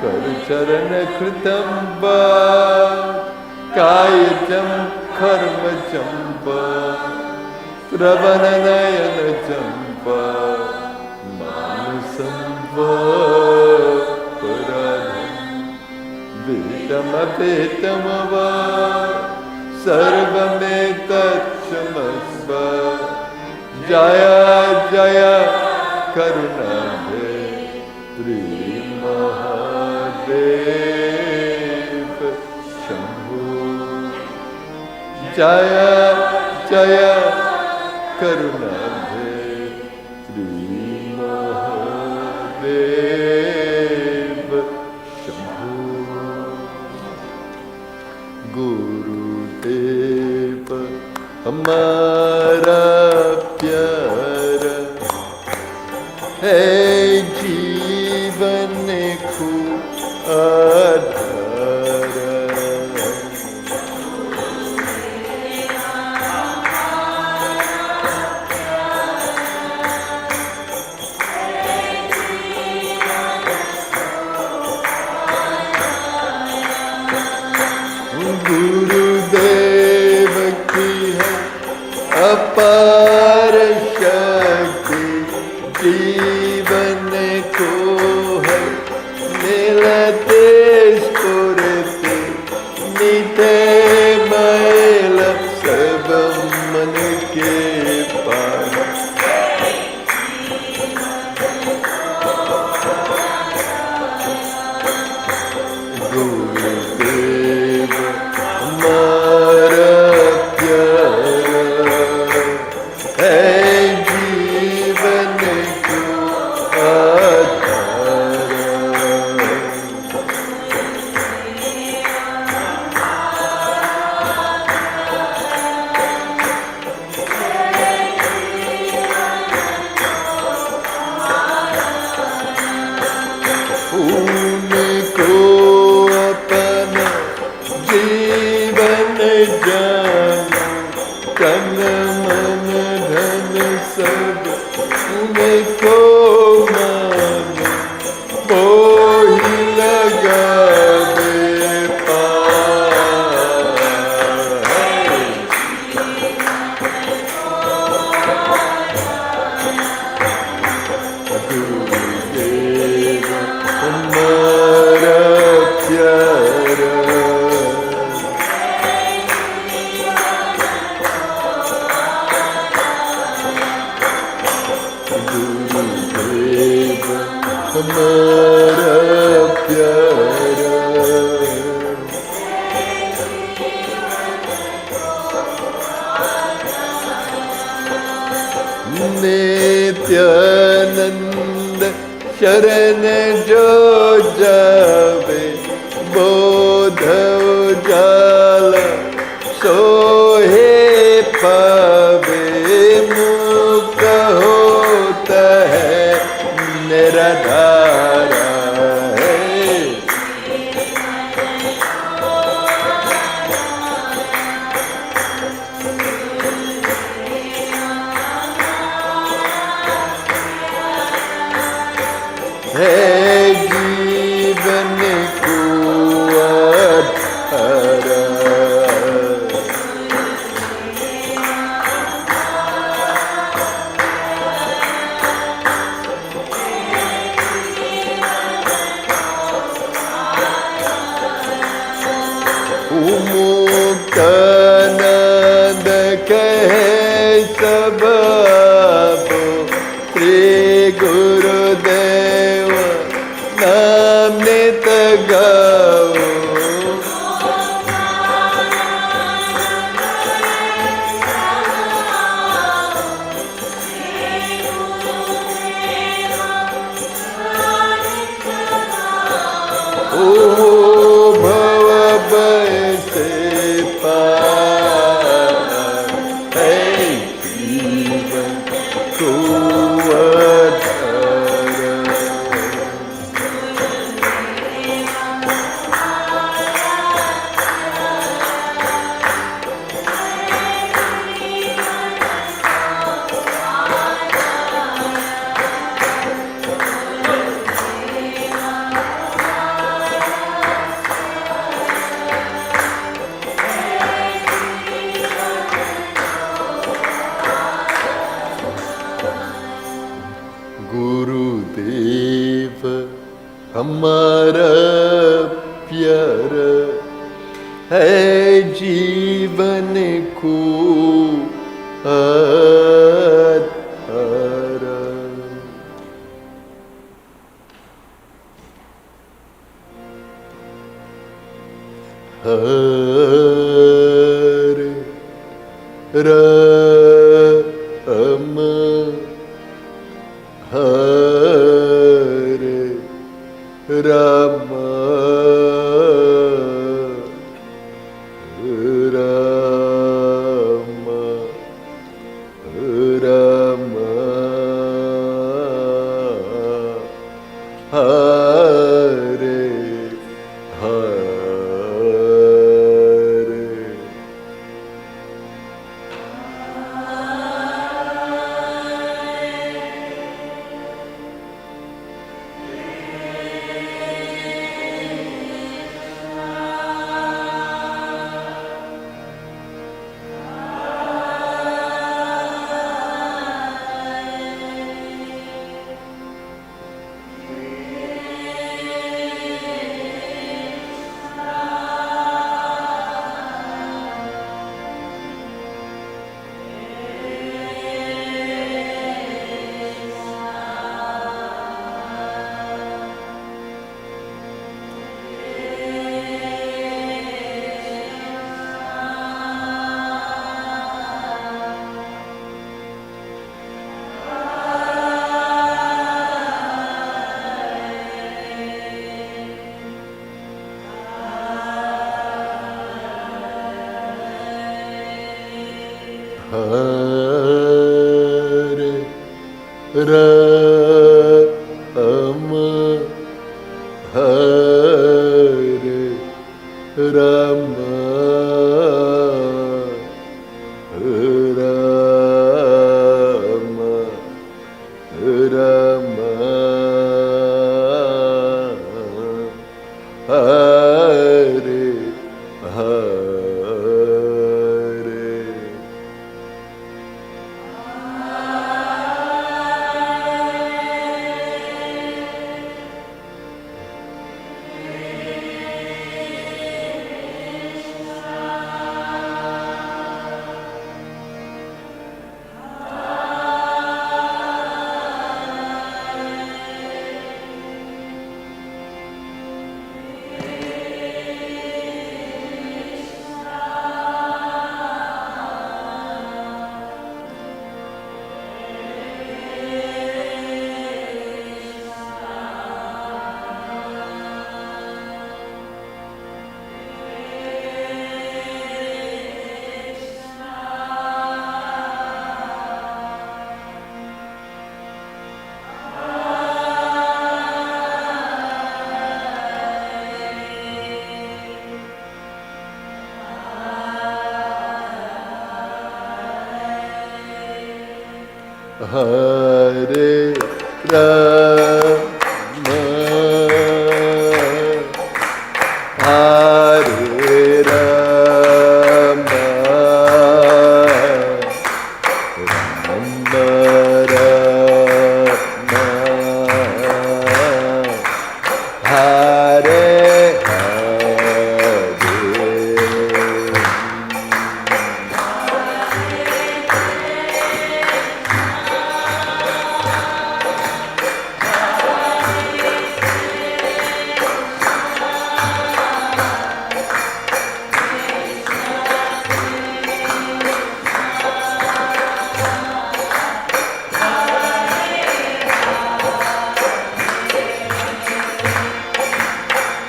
करचरणकृतं वा कायजं कर्मजं वा श्रवणनयनजं वा मानसं वा पराधं वेदमवेदं वा सर्वमेतत्क्षमस्व जय जय करुणाब्धे श्रीमहादेव शम्भो जय जय करुणाब्धे श्रीमहादेव शम्भो गुरुदेव हमारा प्यारा है जीवन को आधार गुरुदेव की है अपार शक्ति जीवन को है मिलते स्फुरते मीठे मैल सब मन के पार गुरुदेव हमारा प्यारा है जीवन को मन धन सब उनको माने, मोहि लगावे पार। गुरुदेव हमारा प्यारा, गुरुदेव हमारा प्यारा, नित्यानंद शरण जो जावे, बोध उजाला सोहे पावे, मुक्त होता है निराधारा है। है जीवन को आधारा, मुक्तानंद कहे सब आपो, श्री गुरुदेव नाम नित गाओ। ओ भव भय से पार, है जीवन को आधारा। गुरुदेव हमारा प्यारा, है जीवन को आधारा। हरे राम, हरे Ram, Ram Ram, Hare Hare. Hare Rama, Hare Rama, Rama Hare Rama, Hare Rama, Rama Rama, Hare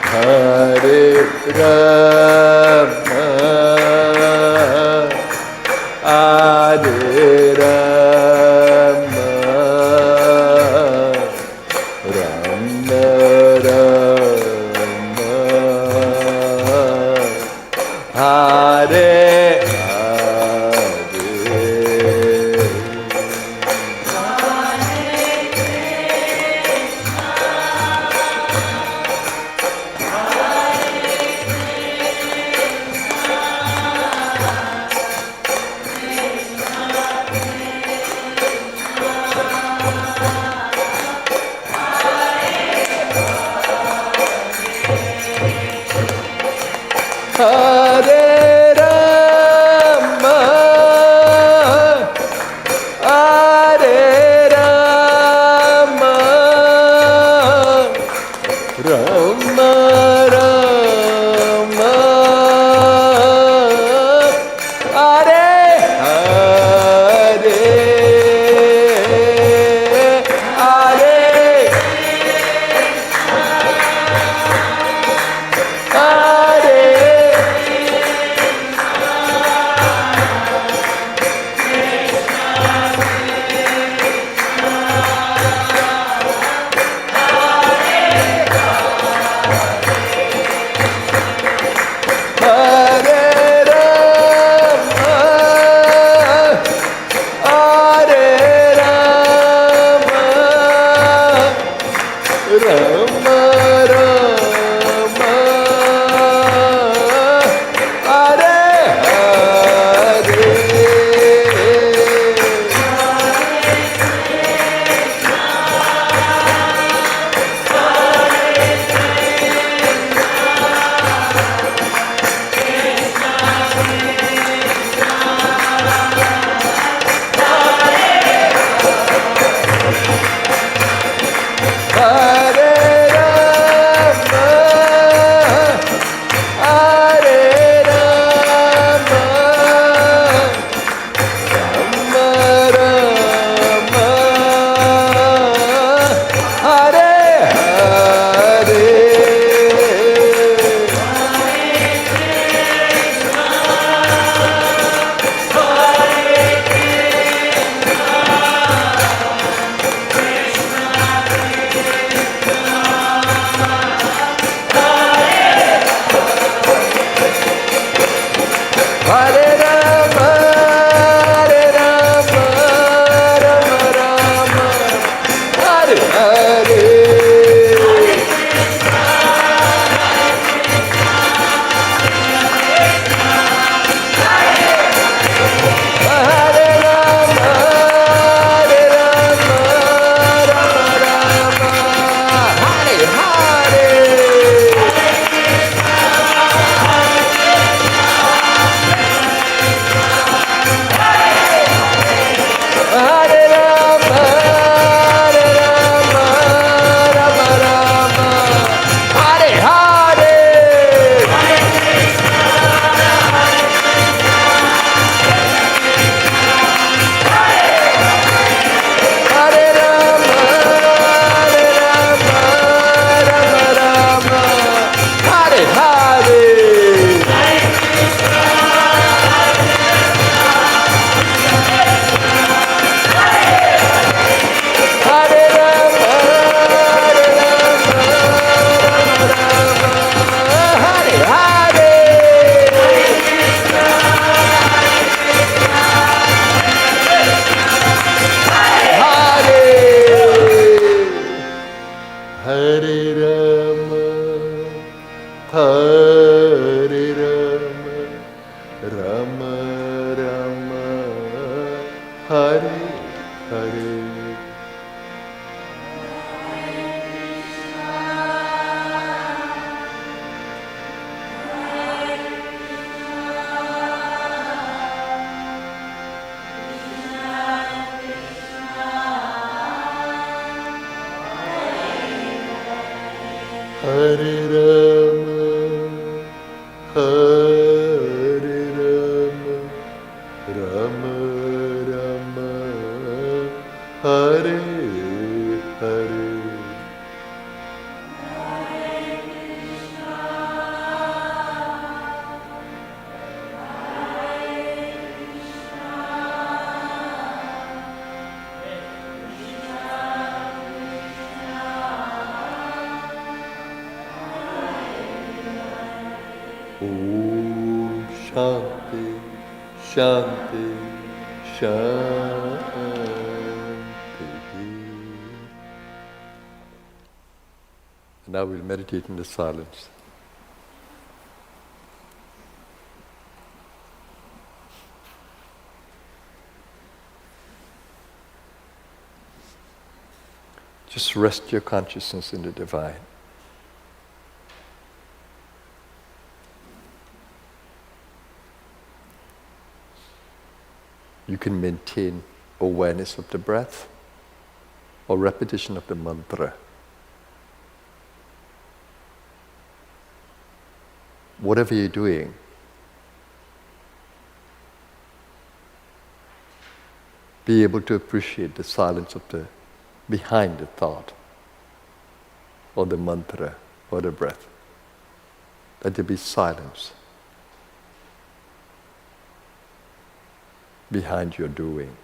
Hare Rama, Hare Rama, Rama Rama, Hare Hare Rama, Hare Rama, Rama Rama, Hare Hare, Hare Hare Hare Hare. Hare Rama, Hare Rama, Rama Rama, Hare Hare. Om Shanti, Shanti, Shanti. And now we'll meditate in the silence. Just rest your consciousness in the divine. You can maintain awareness of the breath or repetition of the mantra. Whatever you're doing, be able to appreciate the silence of the behind the thought or the mantra or the breath. Let there be silence behind your doing.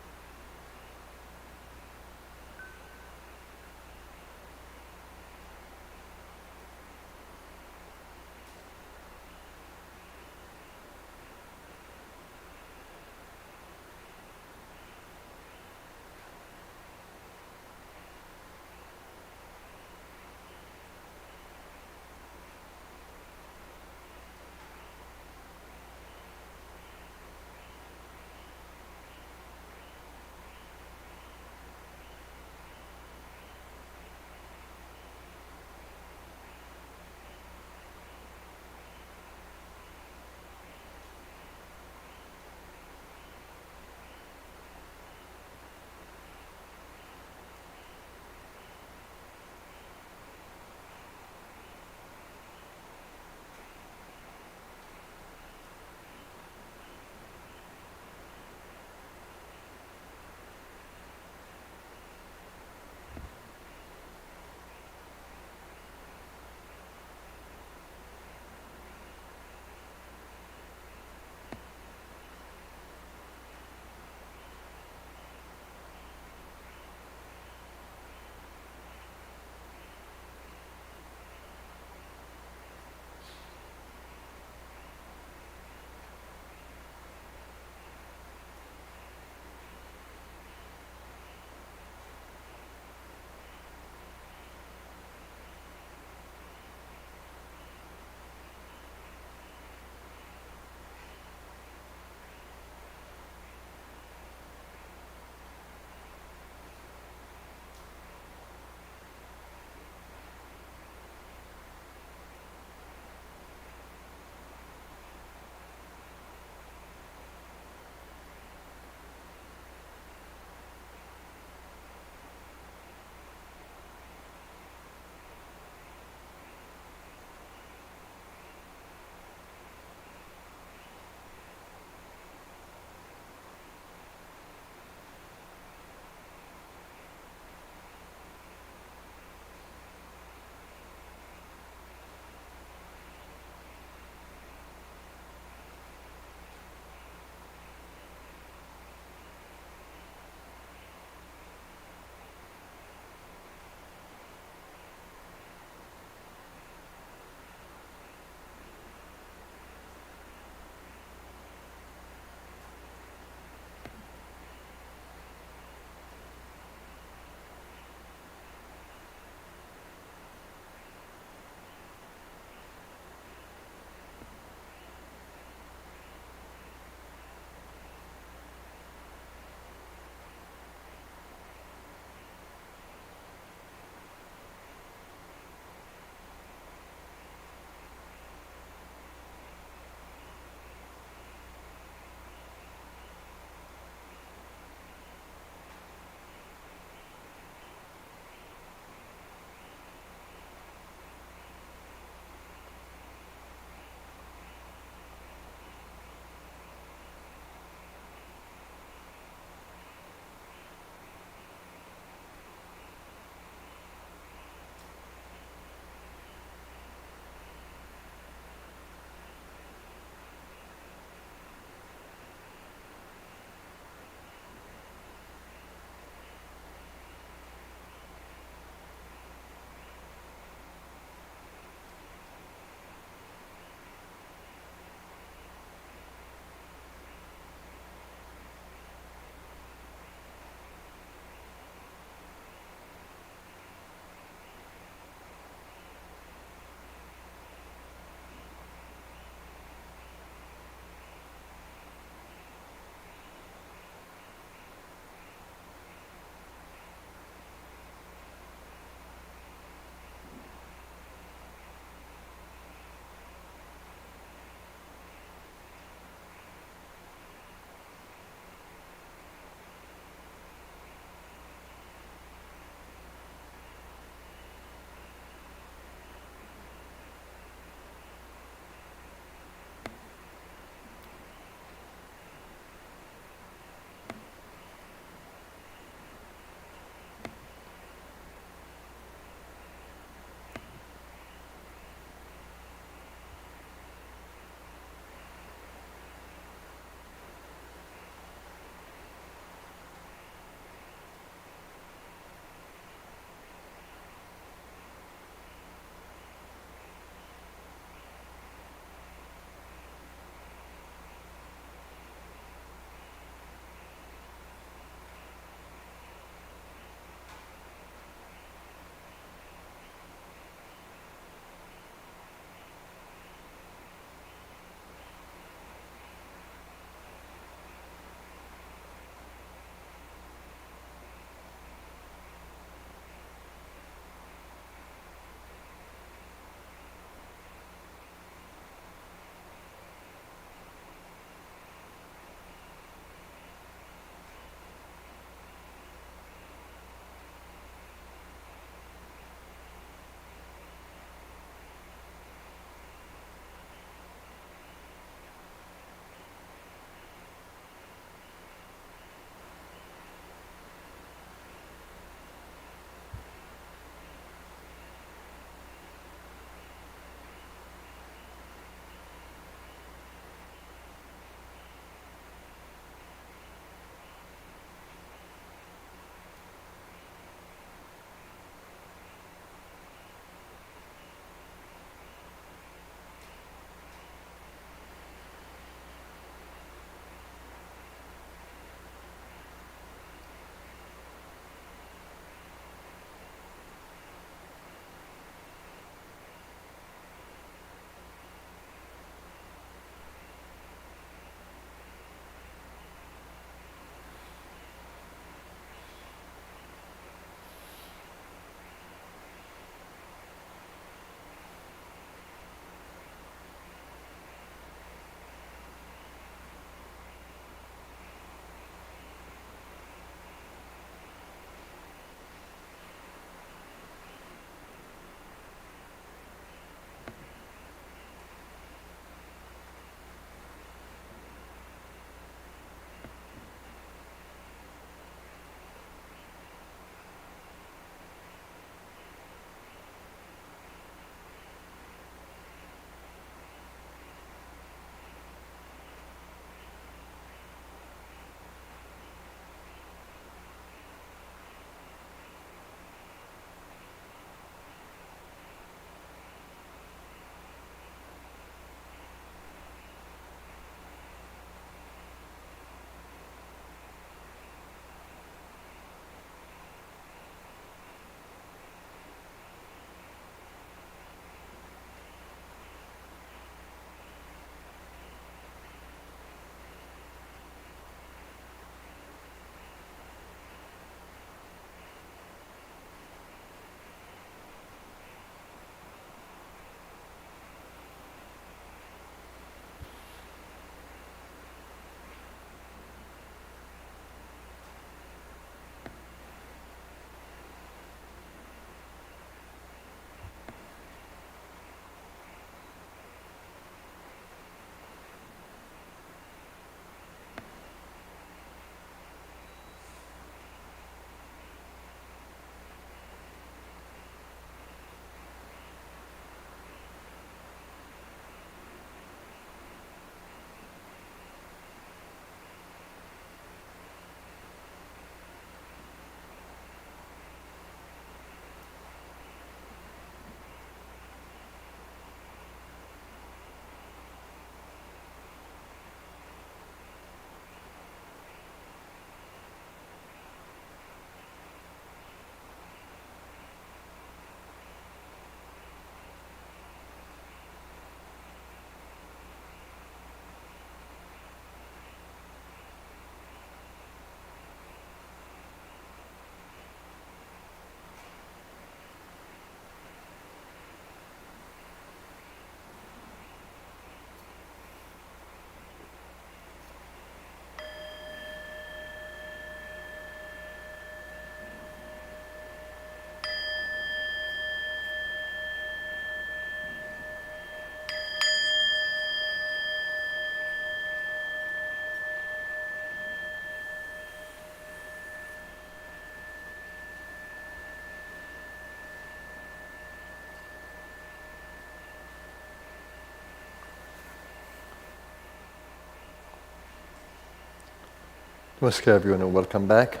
Namaskar everyone and welcome back.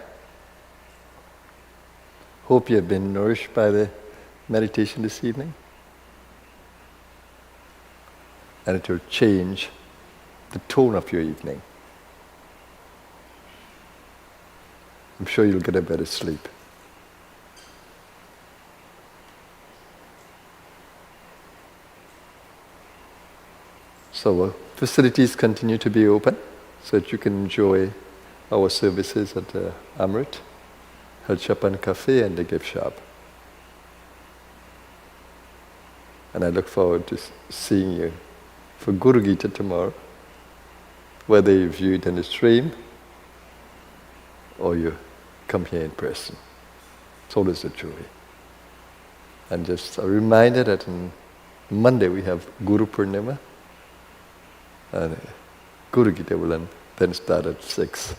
Hope you have been nourished by the meditation this evening. And it will change the tone of your evening. I'm sure you'll get a better sleep. So facilities continue to be open so that you can enjoy our services at the Amrit, Hachapan Cafe and the gift shop. And I look forward to seeing you for Guru Gita tomorrow, whether you view it in the stream or you come here in person. It's always a joy. And just a reminder that on Monday we have Guru Purnima, and Guru Gita will then start at 6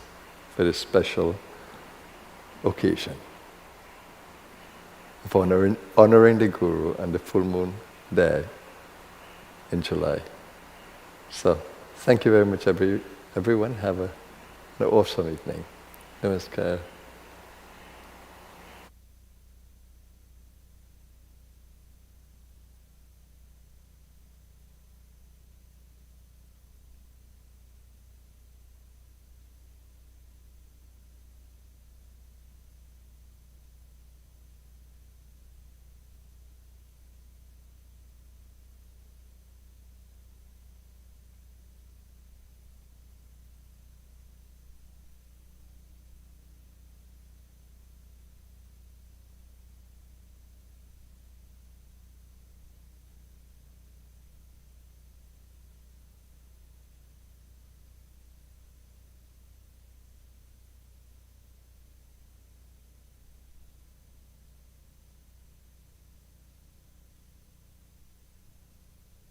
for a special occasion of honoring the Guru and the full moon day in July. So, thank you very much everyone. Have an awesome evening. Namaskar.